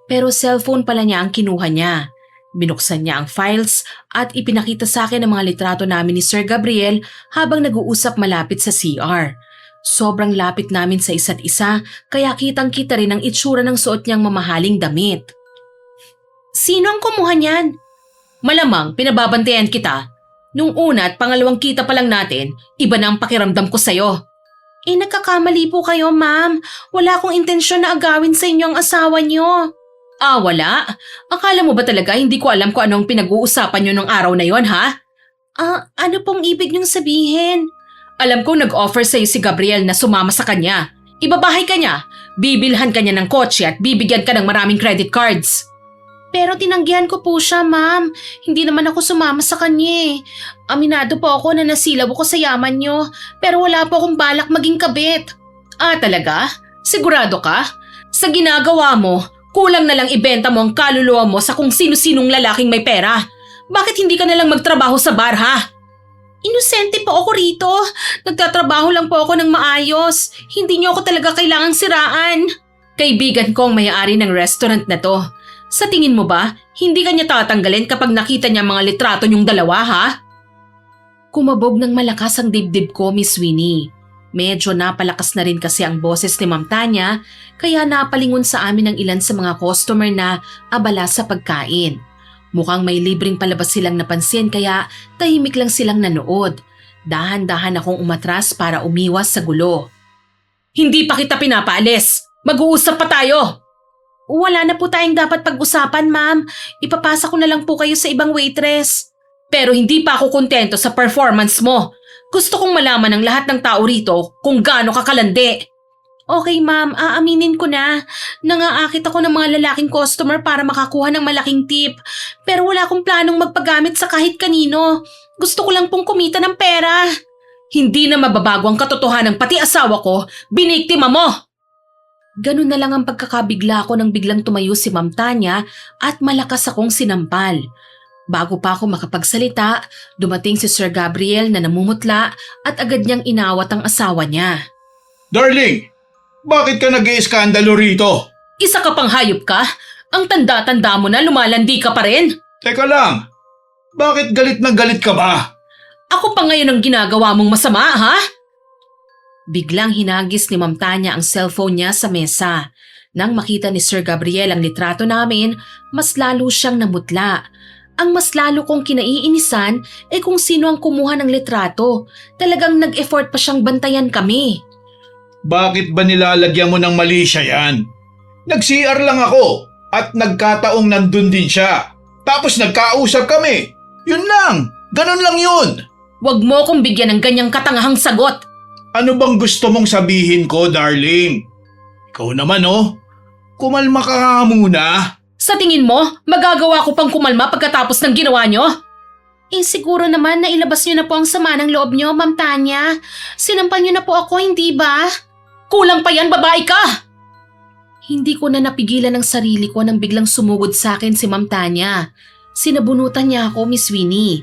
Pero cellphone pala niya ang kinuha niya. Binuksan niya ang files at ipinakita sa akin ang mga litrato namin ni Sir Gabriel habang nag-uusap malapit sa CR. Sobrang lapit namin sa isa't isa kaya kitang-kita rin ang itsura ng suot niyang mamahaling damit. Sino ang kumuha niyan? Malamang pinababantayan kita. Nung una at pangalawang kita pa lang natin, iba na ang pakiramdam ko sa'yo. Nagkakamali po kayo, ma'am. Wala akong intensyon na agawin sa inyo ang asawa niyo. Wala? Akala mo ba talaga hindi ko alam kung anong pinag-uusapan niyo nung araw na yon, ha? Ano pong ibig niyong sabihin? Alam ko nag-offer sa'yo si Gabriel na sumama sa kanya. Ibabahay ka niya, bibilhan ka niya ng kotse at bibigyan ka ng maraming credit cards. Pero tinanggihan ko po siya, ma'am. Hindi naman ako sumama sa kanya Aminado po ako na nasilaw ko sa yaman niyo, pero wala po akong balak maging kabit. Talaga? Sigurado ka? Sa ginagawa mo, kulang na lang ibenta mo ang kaluluwa mo sa kung sino-sinong lalaking may pera. Bakit hindi ka na lang magtrabaho sa bar, ha? Inosente po ako rito. Nagtatrabaho lang po ako ng maayos. Hindi niyo ako talaga kailangang siraan. Kaibigan ko ang may-ari ng restaurant na to. Sa tingin mo ba, hindi ka niya tatanggalin kapag nakita niya mga litrato niyong dalawa, ha? Kumabog ng malakas ang dibdib ko, Miss Winnie. Medyo napalakas na rin kasi ang boses ni Ma'am Tanya, kaya napalingon sa amin ang ilan sa mga customer na abala sa pagkain. Mukhang may libreng palabas silang napansin kaya tahimik lang silang nanood. Dahan-dahan akong umatras para umiwas sa gulo. Hindi pa kita pinapaalis! Mag-uusap pa tayo! Wala na po tayong dapat pag-usapan, ma'am. Ipapasa ko na lang po kayo sa ibang waitress. Pero hindi pa ako kontento sa performance mo. Gusto kong malaman ng lahat ng tao rito kung gaano ka kalandi. Okay, ma'am. Aaminin ko na. Nangaakit ako ng mga lalaking customer para makakuha ng malaking tip. Pero wala akong planong magpagamit sa kahit kanino. Gusto ko lang pong kumita ng pera. Hindi na mababago ang katotohanan pati asawa ko, biniktima mo. Ganun na lang ang pagkakabigla ko nang biglang tumayo si Ma'am Tanya at malakas akong sinampal. Bago pa ako makapagsalita, dumating si Sir Gabriel na namumutla at agad niyang inawat ang asawa niya. Darling, bakit ka nag-iiskandalo rito? Isa ka pang hayop ka? Ang tanda-tanda mo na lumalandi ka pa rin? Teka lang, bakit galit na galit ka ba? Ako pa ngayon ang ginagawa mong masama, ha? Biglang hinagis ni Ma'am Tanya ang cellphone niya sa mesa. Nang makita ni Sir Gabriel ang litrato namin, mas lalo siyang namutla. Ang mas lalo kong kinaiinisan ay kung sino ang kumuha ng litrato. Talagang nag-effort pa siyang bantayan kami. Bakit ba nilalagyan mo ng mali siya yan? Nag-CR lang ako at nagkataong nandun din siya. Tapos nagkausap kami. Yun lang, ganun lang yun. Huwag mo kong bigyan ng ganyang katangahang sagot. Ano bang gusto mong sabihin ko, darling? Ikaw naman kumalma ka nga muna. Sa tingin mo, magagawa ko pang kumalma pagkatapos ng ginawa nyo? Siguro naman na ilabas niyo na po ang sama ng loob niyo, Ma'am Tanya. Sinampal niyo na po ako, hindi ba? Kulang pa yan, babae ka! Hindi ko na napigilan ang sarili ko nang biglang sumugod sa akin si Ma'am Tanya. Sinabunutan niya ako, Miss Winnie.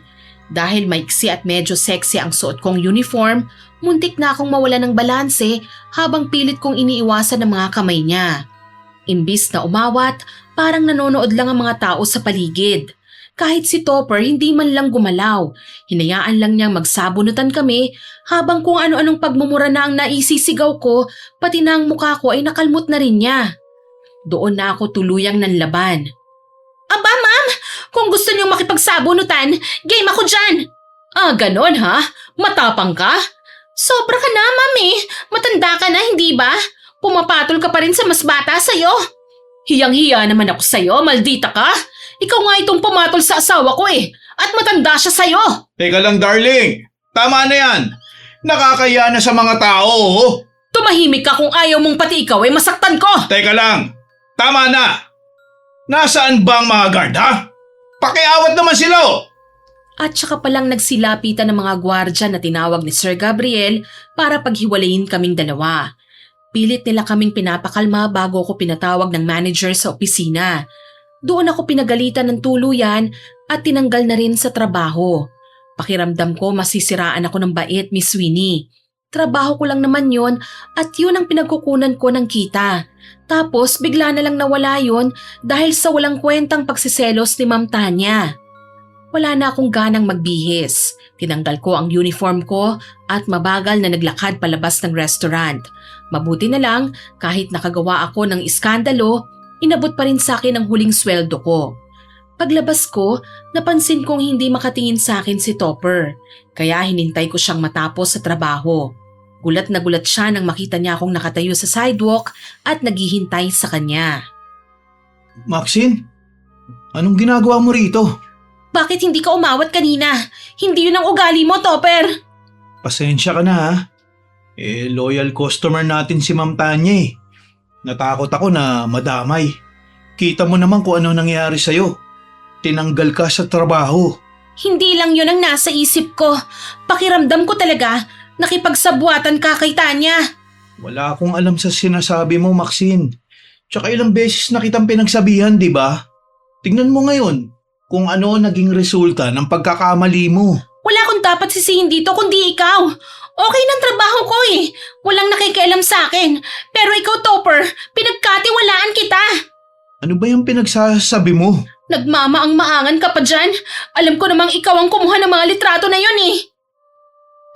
Dahil maiksi at medyo sexy ang suot kong uniform, muntik na akong mawala ng balanse habang pilit kong iniiwasan ng mga kamay niya. Imbis na umawat, parang nanonood lang ang mga tao sa paligid. Kahit si Topper hindi man lang gumalaw, hinayaan lang niyang magsabunutan kami habang kung ano-anong pagmumura na ang naisisigaw ko, pati na ang mukha ko ay nakalmot na rin niya. Doon na ako tuluyang nanlaban. Aba ma'am, Kung gusto niyong makipagsabunutan, game ako dyan. Ah, ganon ha? Matapang ka? Sobra ka na, mami. Matanda ka na, hindi ba? Pumapatol ka pa rin sa mas bata sa'yo. Hiyang-hiya naman ako sa'yo, maldita ka. Ikaw nga itong pumatol sa asawa ko eh. At matanda siya sa'yo. Teka lang, darling. Tama na yan. Nakakaya na sa mga tao, oh. Tumahimik ka kung ayaw mong pati ikaw ay masaktan ko. Teka lang. Tama na. Nasaan ba ang mga guard, ha? Pakiawat naman sila, oh. At saka palang nagsilapitan ng mga gwardya na tinawag ni Sir Gabriel para paghiwalayin kaming dalawa. Pilit nila kaming pinapakalma bago ako pinatawag ng manager sa opisina. Doon ako pinagalitan ng tuluyan at tinanggal na rin sa trabaho. Pakiramdam ko masisiraan ako ng bait, Miss Winnie. Trabaho ko lang naman yon at yun ang pinagkukunan ko ng kita. Tapos bigla na lang nawala yon dahil sa walang kwentang pagsiselos ni Ma'am Tanya. Wala na akong ganang magbihis. Tinanggal ko ang uniform ko at mabagal na naglakad palabas ng restaurant. Mabuti na lang kahit nakagawa ako ng iskandalo, inabot pa rin sa akin ang huling sweldo ko. Paglabas ko, napansin kong hindi makatingin sa akin si Topper, kaya hinintay ko siyang matapos sa trabaho. Gulat na gulat siya nang makita niya akong nakatayo sa sidewalk at naghihintay sa kanya. Maxine, anong ginagawa mo rito? Bakit hindi ka umawat kanina? Hindi yun ang ugali mo, Topper! Pasensya ka na, ha? Loyal customer natin si Ma'am Tanya eh. Natakot ako na madamay. Kita mo naman kung ano nangyari sa'yo. Tinanggal ka sa trabaho. Hindi lang yun ang nasa isip ko. Pakiramdam ko talaga, nakipagsabuatan ka kay Tanya. Wala akong alam sa sinasabi mo, Maxine. Tsaka ilang beses na kitang pinagsabihan, di ba? Tingnan mo ngayon kung ano naging resulta ng pagkakamali mo. Wala akong dapat sisihin dito kundi ikaw. Okay ng trabaho ko eh. Walang nakikialam sa akin. Pero ikaw, Topper, pinagkatiwalaan kita. Ano ba yung pinagsasabi mo? Nagmamaang-maangan ka pa dyan. Alam ko namang ikaw ang kumuha ng mga litrato na yun eh.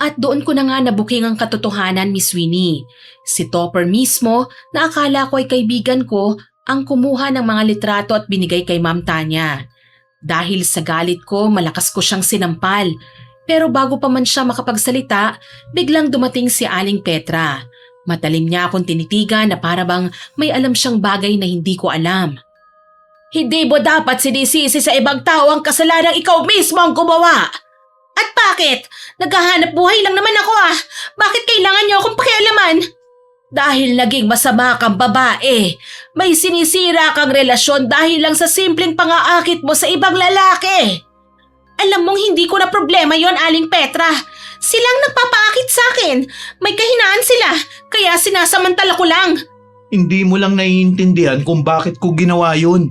At doon ko na nga nabuking ang katotohanan, Miss Winnie. Si Topper mismo na akala ko ay kaibigan ko ang kumuha ng mga litrato at binigay kay Ma'am Tanya. Dahil sa galit ko, malakas ko siyang sinampal. Pero bago pa man siya makapagsalita, biglang dumating si Aling Petra. Matalim niya akong tinitigan na para bang may alam siyang bagay na hindi ko alam. Hindi mo dapat sinisisi sa ibang tao ang kasalanang ikaw mismo ang gumawa. At bakit? Naghahanap buhay lang naman ako ah. Bakit kailangan niyo akong pakialaman? Dahil naging masama kang babae. May sinisira kang relasyon dahil lang sa simpleng pangaakit mo sa ibang lalaki. Alam mong hindi ko na problema yon, Aling Petra. Silang nagpapaakit sa akin. May kahinaan sila, kaya sinasamantala ko lang. Hindi mo lang naiintindihan kung bakit ko ginawa yun.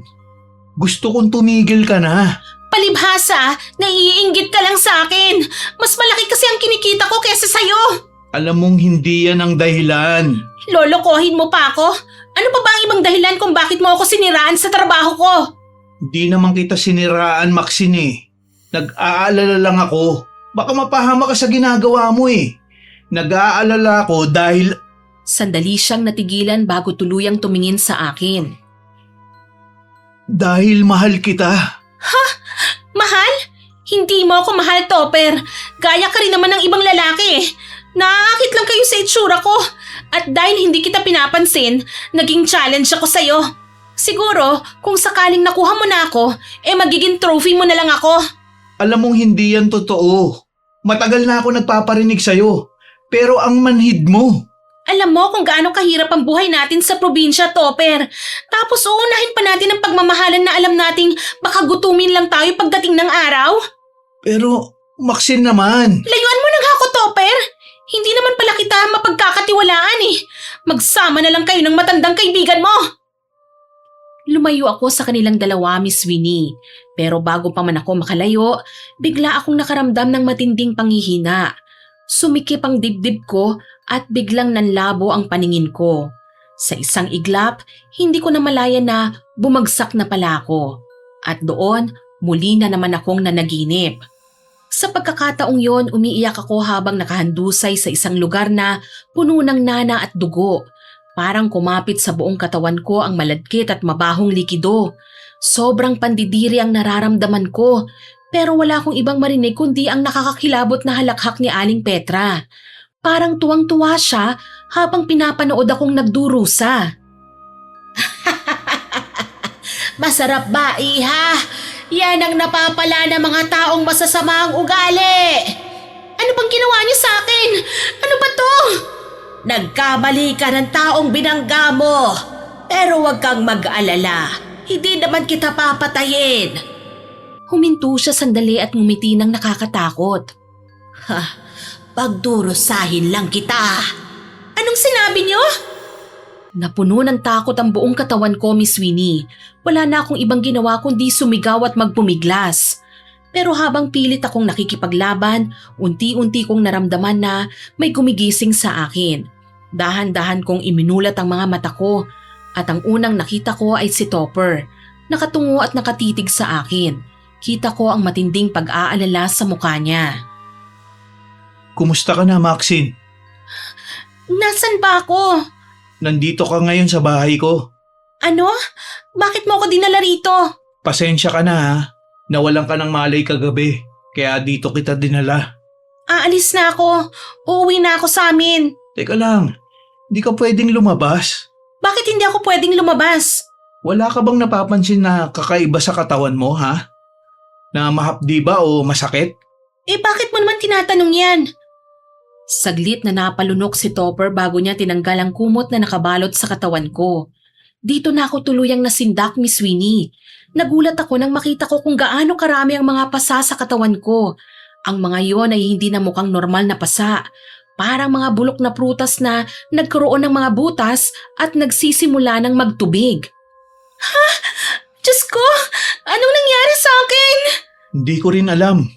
Gusto kong tumigil ka na. Palibhasa, naiinggit ka lang sa akin. Mas malaki kasi ang kinikita ko kesa sa'yo. Alam mong hindi yan ang dahilan. Lolokohin mo pa ako? Ano pa ba ang ibang dahilan kung bakit mo ako siniraan sa trabaho ko? Hindi naman kita siniraan, Maxine eh. Nag-aalala lang ako. Baka mapahama ka sa ginagawa mo eh. Nag-aalala ako dahil... Sandali siyang natigilan bago tuluyang tumingin sa akin. Dahil mahal kita. Mahal? Hindi mo ako mahal, Topper. Gaya ka rin naman ng ibang lalaki. Naaakit lang kayo sa itsura ko. At dahil hindi kita pinapansin, naging challenge ako sa'yo. Siguro, kung sakaling nakuha mo na ako, magiging trophy mo na lang ako. Alam mong hindi yan totoo. Matagal na ako nagpaparinig sa'yo. Pero ang manhid mo. Alam mo kung gaano kahirap ang buhay natin sa probinsya, Topper. Tapos uunahin pa natin ang pagmamahalan na alam nating baka gutumin lang tayo pagdating ng araw? Pero, Maxine naman. Layuan mo na nga ako, Topper. Hindi naman pala kita mapagkakatiwalaan eh. Magsama na lang kayo ng matandang kaibigan mo. Lumayo ako sa kanilang dalawa, Miss Winnie. Pero bago pa man ako makalayo, bigla akong nakaramdam ng matinding panghihina. Sumikip ang dibdib ko at biglang nanlabo ang paningin ko. Sa isang iglap, hindi ko namalayan na bumagsak na pala ako. At doon, muli na naman akong nanaginip. Sa pagkakataong yon, umiiyak ako habang nakahandusay sa isang lugar na puno ng nana at dugo. Parang kumapit sa buong katawan ko ang malagkit at mabahong likido. Sobrang pandidiri ang nararamdaman ko, pero wala akong ibang marinig kundi ang nakakakilabot na halakhak ni Aling Petra. Parang tuwang-tuwa siya habang pinapanood akong nagdurusa. Masarap ba, iha? Yan ang napapala ng mga taong masasama ang ugali. Ano bang ginawa niyo sa akin? Ano ba to? Nagkamali ka ng taong binangga mo. Pero huwag kang mag-alala. Hindi naman kita papatayin. Huminto siya sandali at ngumiti ng nakakatakot. Pagdurusahin lang kita. Anong sinabi niyo? Napuno ng takot ang buong katawan ko, Miss Winnie. Wala na akong ibang ginawa kundi sumigaw at magpumiglas. Pero habang pilit akong nakikipaglaban, unti-unti kong naramdaman na may gumigising sa akin. Dahan-dahan kong iminulat ang mga mata ko at ang unang nakita ko ay si Topper. Nakatungo at nakatitig sa akin. Kita ko ang matinding pag-aalala sa mukha niya. Kumusta ka na, Maxine? Nasaan ba ako? Nandito ka ngayon sa bahay ko. Ano? Bakit mo ako dinala rito? Pasensya ka na ha. Nawalan ka ng malay kagabi. Kaya dito kita dinala. Aalis na ako. Uuwi na ako sa amin. Teka lang, hindi ka pwedeng lumabas. Bakit hindi ako pwedeng lumabas? Wala ka bang napapansin na kakaiba sa katawan mo, ha? Na mahapdi ba o masakit? Bakit mo naman tinatanong yan? Saglit na napalunok si Topper bago niya tinanggal ang kumot na nakabalot sa katawan ko. Dito na ako tuluyang nasindak, Miss Winnie. Nagulat ako nang makita ko kung gaano karami ang mga pasa sa katawan ko. Ang mga yon ay hindi na mukhang normal na pasa. Parang mga bulok na prutas na nagkaroon ng mga butas at nagsisimula ng magtubig. Ha? Diyos ko! Anong nangyari sa akin? Hindi ko rin alam.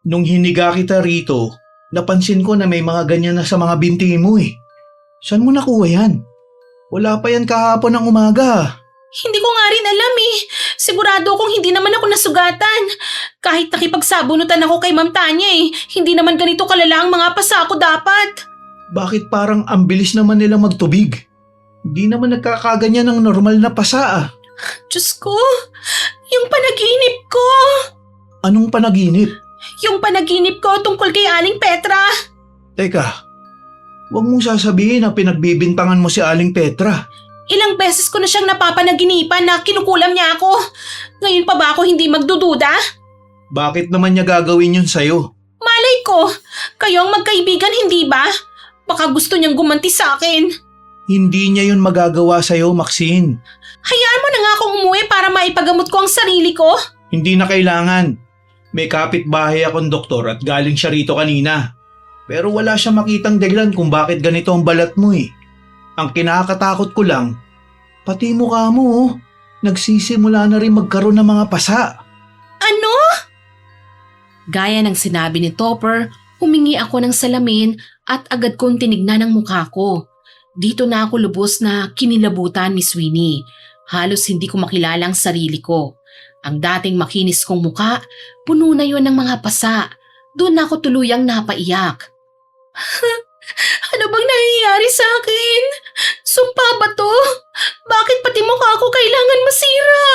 Nung hiniga kita rito, napansin ko na may mga ganyan na sa mga binti mo eh. Saan mo nakuha yan? Wala pa yan kahapon ng umaga. Hindi ko nga rin alam eh. Sigurado akong hindi naman ako nasugatan. Kahit nakipagsabunutan ako kay Ma'am Tanya eh, hindi naman ganito kalala ang mga pasa ko dapat. Bakit parang ang bilis naman nila magtubig? Hindi naman nagkakaganyan ng normal na pasa ah. Diyos ko, yung panaginip ko. Anong panaginip? Yung panaginip ko tungkol kay Aling Petra. Teka, huwag mong sasabihin na pinagbibintangan mo si Aling Petra. Ilang beses ko na siyang napapanaginipan na kinukulam niya ako. Ngayon pa ba ako hindi magdududa? Bakit naman niya gagawin yun sa'yo? Malay ko, kayo ang magkaibigan hindi ba? Baka gusto niyang gumanti sa akin. Hindi niya yun magagawa sa'yo, Maxine. Hayaan mo na nga akong umuwi para maipagamot ko ang sarili ko. Hindi na kailangan. May kapitbahay akong doktor at galing siya rito kanina. Pero wala siya makitang dahilan kung bakit ganito ang balat mo eh. Ang kinakatakot ko lang, pati mukha mo oh, nagsisimula na rin magkaroon ng mga pasa. Ano? Gaya ng sinabi ni Topper, humingi ako ng salamin at agad kong tinignan ang mukha ko. Dito na ako lubos na kinilabutan, Miss Winnie. Halos hindi ko makilala ang sarili ko. Ang dating makinis kong muka, puno na yon ng mga pasa. Doon na ako tuluyang napaiyak. Ano bang nangyayari sa akin? Sumpa ba to? Bakit pati mukha ko kailangan masira?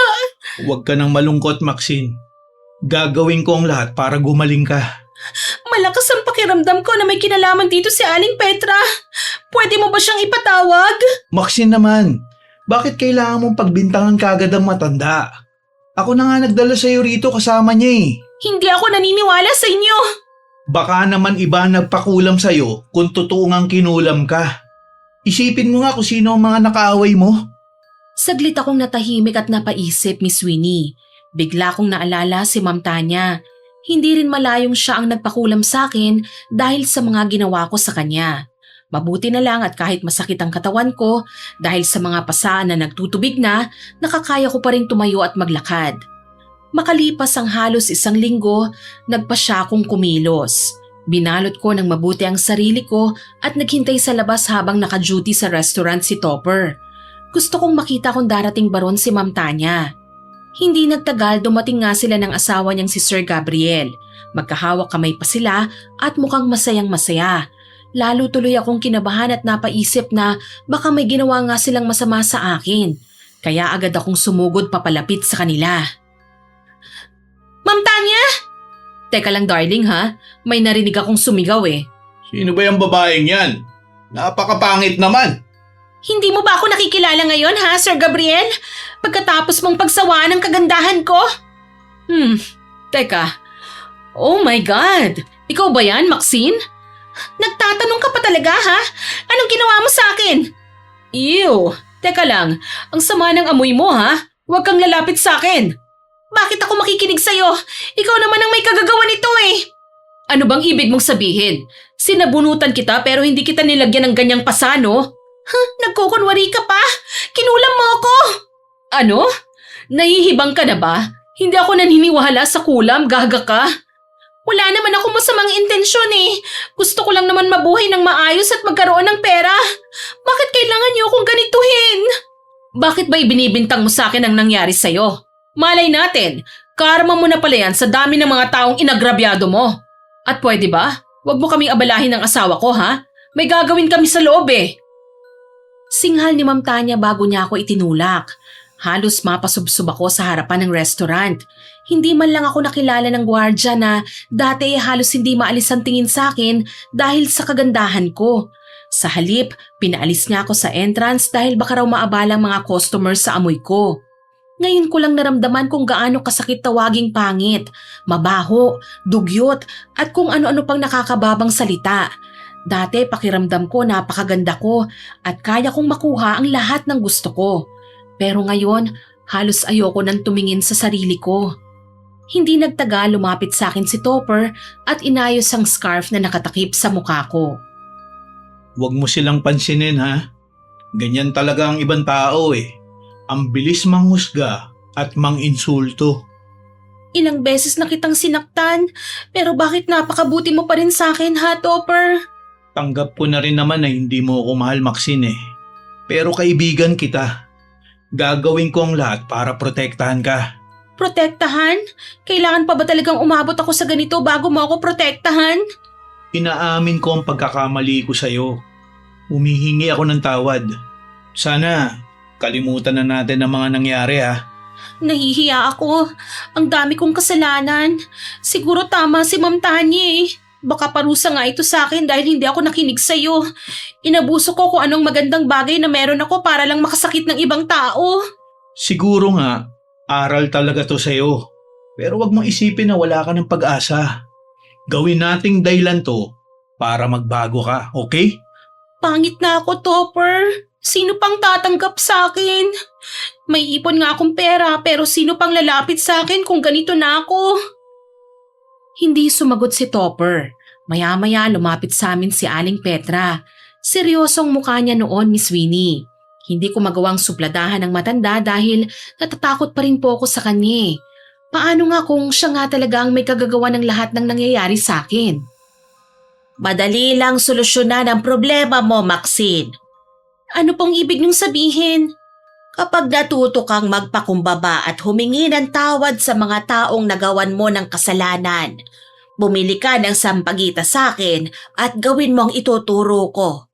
Huwag ka nang malungkot, Maxine. Gagawin ko ang lahat para gumaling ka. Malakas ang pakiramdam ko na may kinalaman dito si Aling Petra. Pwede mo ba siyang ipatawag? Maxine naman, bakit kailangan mong pagbintangan kagad ang matanda? Ako na nga nagdala sa'yo rito kasama niya eh. Hindi ako naniniwala sa inyo. Baka naman iba nagpakulam sa'yo kung totoo ngang kinulam ka. Isipin mo nga kung sino ang mga nakaaway mo. Saglit akong natahimik at napaisip, Miss Winnie. Bigla kong naalala si Ma'am Tanya. Hindi rin malayong siya ang nagpakulam sa akin dahil sa mga ginawa ko sa kanya. Mabuti na lang at kahit masakit ang katawan ko dahil sa mga pasaan na nagtutubig na, nakakaya ko pa rin tumayo at maglakad. Makalipas ang halos 1 linggo, nagpa siya akong kumilos. Binalot ko ng mabuti ang sarili ko at naghintay sa labas habang naka-duty sa restaurant si Topper. Gusto kong makita kung darating ba ron si Ma'am Tanya. Hindi nagtagal dumating nga sila ng asawa niyang si Sir Gabriel. Magkahawak kamay pa sila at mukhang masayang masaya. Lalo tuloy akong kinabahan at napaisip na baka may ginawa nga silang masama sa akin. Kaya agad akong sumugod papalapit sa kanila. Ma'am Tanya! Teka lang darling ha, may narinig akong sumigaw eh. Sino ba yung babaeng yan? Napakapangit naman. Hindi mo ba ako nakikilala ngayon ha, Sir Gabriel? Pagkatapos mong pagsawaan ng kagandahan ko? Teka. Oh my God! Ikaw ba yan, Maxine? Nagtatanong ka pa talaga ha? Anong ginawa mo sa akin? Ew! Teka lang, ang sama ng amoy mo ha? Huwag kang lalapit sa akin. Bakit ako makikinig sa'yo? Ikaw naman ang may kagagawa nito eh. Ano bang ibig mong sabihin? Sinabunutan kita pero hindi kita nilagyan ng ganyang pasano? Nagkukunwari ka pa? Kinulam mo ako! Ano? Nahihibang ka na ba? Hindi ako naniniwala sa kulam, gaga ka. Wala naman ako masamang intensyon eh. Gusto ko lang naman mabuhay ng maayos at magkaroon ng pera. Bakit kailangan niyo akong ganituhin? Bakit ba ibinibintang mo sa akin ang nangyari sa'yo? Malay natin, karma mo na pala yan sa dami ng mga taong inagrabyado mo. At pwede ba? Huwag mo kaming abalahin ng asawa ko ha? May gagawin kami sa loob eh. Singhal ni Ma'am Tanya bago niya ako itinulak. Halos mapasubsob ako sa harapan ng restaurant. Hindi man lang ako nakilala ng gwardya na dati halos hindi maalis ang tingin sa akin dahil sa kagandahan ko. Sa halip, pinaalis niya ako sa entrance dahil baka raw maabala ang mga customers sa amoy ko. Ngayon ko lang naramdaman kung gaano kasakit tawaging pangit, mabaho, dugyot at kung ano-ano pang nakakababang salita. Dati pakiramdam ko napakaganda ko at kaya kong makuha ang lahat ng gusto ko. Pero ngayon, halos ayoko nang tumingin sa sarili ko. Hindi nagtagal lumapit sa akin si Topper at inayos ang scarf na nakatakip sa mukha ko. Huwag mo silang pansinin ha. Ganyan talaga ang ibang tao eh. Ang bilis manghusga at manginsulto. Ilang beses na kitang sinaktan, pero bakit napakabuti mo pa rin sa akin ha, Topper? Tanggap ko na rin naman na hindi mo ako mahal, Maxine eh. Pero kaibigan kita. Gagawin ko ang lahat para protektahan ka. Protektahan? Kailangan pa ba talagang umabot ako sa ganito bago mo ako protektahan? Inaamin ko ang pagkakamali ko sa'yo. Humihingi ako ng tawad. Sana kalimutan na natin ang mga nangyari ha. Nahihiya ako. Ang dami kong kasalanan. Siguro tama si Ma'am Tanya eh. Baka parusa nga ito sa akin dahil hindi ako nakinig sa'yo. Inabuso ko kung anong magandang bagay na meron ako para lang makasakit ng ibang tao. Siguro nga, aral talaga to sa'yo. Pero wag mong isipin na wala ka ng pag-asa. Gawin nating dahilan to para magbago ka, okay? Pangit na ako, Topper. Sino pang tatanggap sa akin? May ipon nga akong pera pero sino pang lalapit sa akin kung ganito na ako? Hindi sumagot si Topper. Maya-maya lumapit sa amin si Aling Petra. Seryosong mukha niya noon, Miss Winnie. Hindi ko magawang supladahan ng matanda dahil natatakot pa rin po ako sa kanya. Paano nga kung siya nga talaga ang may kagagawa ng lahat ng nangyayari sa akin? Madali lang solusyonan ang problema mo, Maxine. Ano pong ibig niyong sabihin? Kapag natuto kang magpakumbaba at humingi ng tawad sa mga taong nagawan mo ng kasalanan, bumili ka ng sampagita sa akin at gawin mo ang ituturo ko.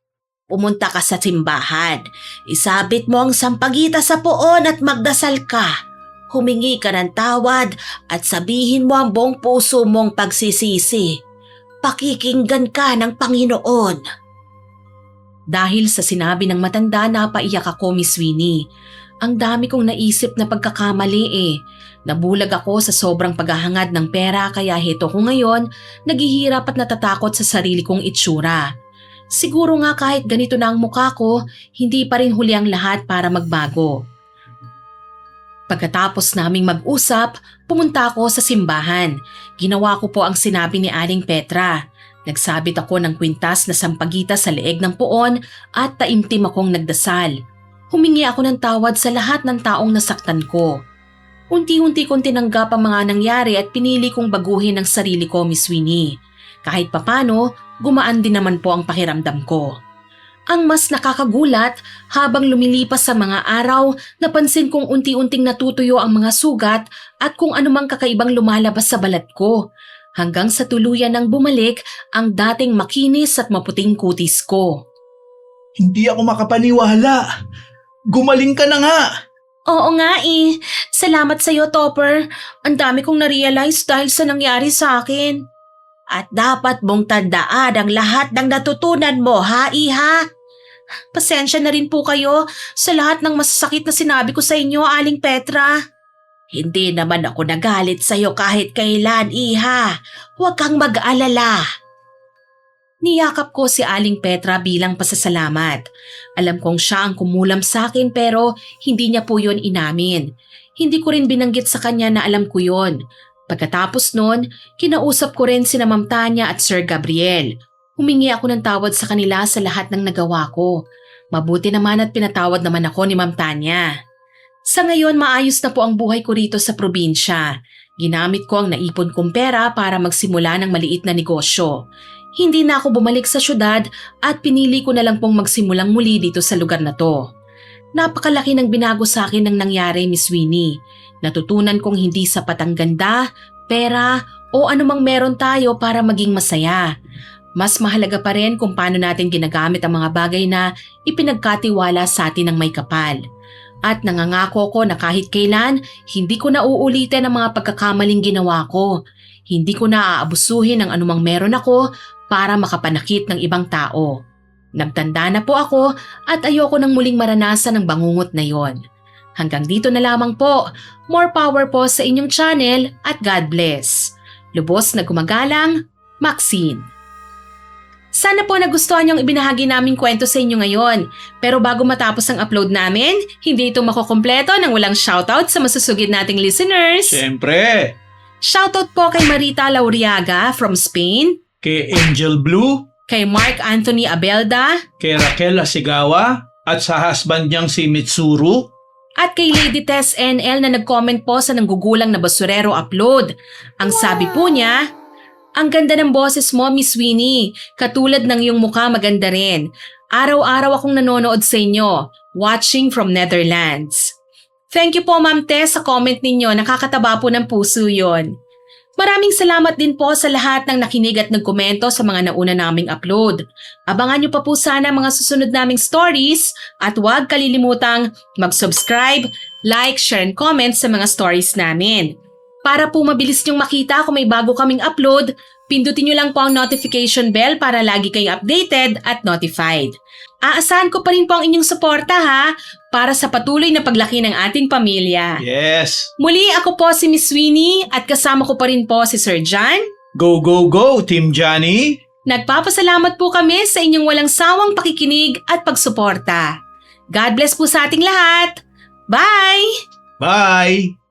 Pumunta ka sa simbahan, isabit mo ang sampagita sa poon at magdasal ka. Humingi ka ng tawad at sabihin mo ang buong puso mong pagsisisi. Pakikinggan ka ng Panginoon. Dahil sa sinabi ng matanda, napaiyak ako, Miss Winnie. Ang dami kong naisip na pagkakamali eh. Nabulag ako sa sobrang paghahangad ng pera kaya heto ko ngayon, naghihirap at natatakot sa sarili kong itsura. Siguro nga kahit ganito na ang mukha ko, hindi pa rin huli ang lahat para magbago. Pagkatapos naming mag-usap, pumunta ako sa simbahan. Ginawa ko po ang sinabi ni Aling Petra. Nagsabit ako ng kwintas na sampagita sa leeg ng poon at taimtim akong nagdasal. Humingi ako ng tawad sa lahat ng taong nasaktan ko. Unti-unti kong tinanggap ang mga nangyari at pinili kong baguhin ang sarili ko, Miss Winnie. Kahit papano, gumaan din naman po ang pakiramdam ko. Ang mas nakakagulat, habang lumilipas sa mga araw, napansin kong unti-unting natutuyo ang mga sugat at kung anumang kakaibang lumalabas sa balat ko. Hanggang sa tuluyan nang bumalik ang dating makinis at maputing kutis ko. Hindi ako makapaniwala. Gumaling ka na nga. Oo nga eh. Salamat sa'yo, Topper. Ang dami kong na-realize dahil sa nangyari sa akin. At dapat mong tandaan ang lahat ng natutunan mo, ha, Iha? Pasensya na rin po kayo sa lahat ng masasakit na sinabi ko sa inyo, Aling Petra. Hindi naman ako nagalit sa'yo kahit kailan, Iha. Huwag kang mag-alala. Niyakap ko si Aling Petra bilang pasasalamat. Alam kong siya ang kumulam sa akin pero hindi niya po yun inamin. Hindi ko rin binanggit sa kanya na alam ko yun. Pagkatapos nun, kinausap ko rin sina Ma'am Tanya at Sir Gabriel. Humingi ako ng tawad sa kanila sa lahat ng nagawa ko. Mabuti naman at pinatawad naman ako ni Ma'am Tanya. Sa ngayon, maayos na po ang buhay ko rito sa probinsya. Ginamit ko ang naipon kong pera para magsimula ng maliit na negosyo. Hindi na ako bumalik sa syudad at pinili ko na lang pong magsimulang muli dito sa lugar na to. Napakalaki ng binago sa akin ng nangyari, Miss Winnie. Natutunan kong hindi sapat ang ganda, pera o anumang meron tayo para maging masaya. Mas mahalaga pa rin kung paano natin ginagamit ang mga bagay na ipinagkatiwala sa atin ng may kapal. At nangangako ko na kahit kailan, hindi ko na uulitin ang mga pagkakamaling ginawa ko. Hindi ko na aabusuhin ang anumang meron ako para makapanakit ng ibang tao. Nagtanda na po ako at ayoko nang muling maranasan ang bangungot na yon. Hanggang dito na lamang po. More power po sa inyong channel at God bless. Lubos na gumagalang, Maxine. Sana po nagustuhan yung ibinahagi naming kwento sa inyo ngayon. Pero bago matapos ang upload namin, hindi ito makukumpleto nang walang shoutout sa masusugid nating listeners. Siyempre, Shoutout po kay Marita Lauriaga from Spain, kay Angel Blue, kay Mark Anthony Abelda, kay Raquel Asigawa, at sa husband niyang si Mitsuru. at kay Lady Tess NL na nag-comment po sa Nanggugulang na Basurero upload. Ang sabi po niya, ang ganda ng boses mo, Miss Winnie. Katulad ng iyong mukha maganda rin. Araw-araw akong nanonood sa inyo, watching from Netherlands. Thank you po, Ma'am Tess, sa comment ninyo. Nakakataba po ng puso yon. Maraming salamat din po sa lahat ng nakinig at nagkomento sa mga nauna naming upload. Abangan niyo pa po sana ang mga susunod naming stories at huwag kalilimutang mag-subscribe, like, share, and comment sa mga stories namin. Para po mabilis niyong makita kung may bago kaming upload, pindutin niyo lang po ang notification bell para lagi kayong updated at notified. Aasahan ko pa rin po ang inyong suporta ha, para sa patuloy na paglaki ng ating pamilya. Yes! Muli ako po si Miss Winnie at kasama ko pa rin po si Sir John. Go, go, go, Team Johnny! Nagpapasalamat po kami sa inyong walang sawang pakikinig at pagsuporta. God bless po sa ating lahat. Bye! Bye!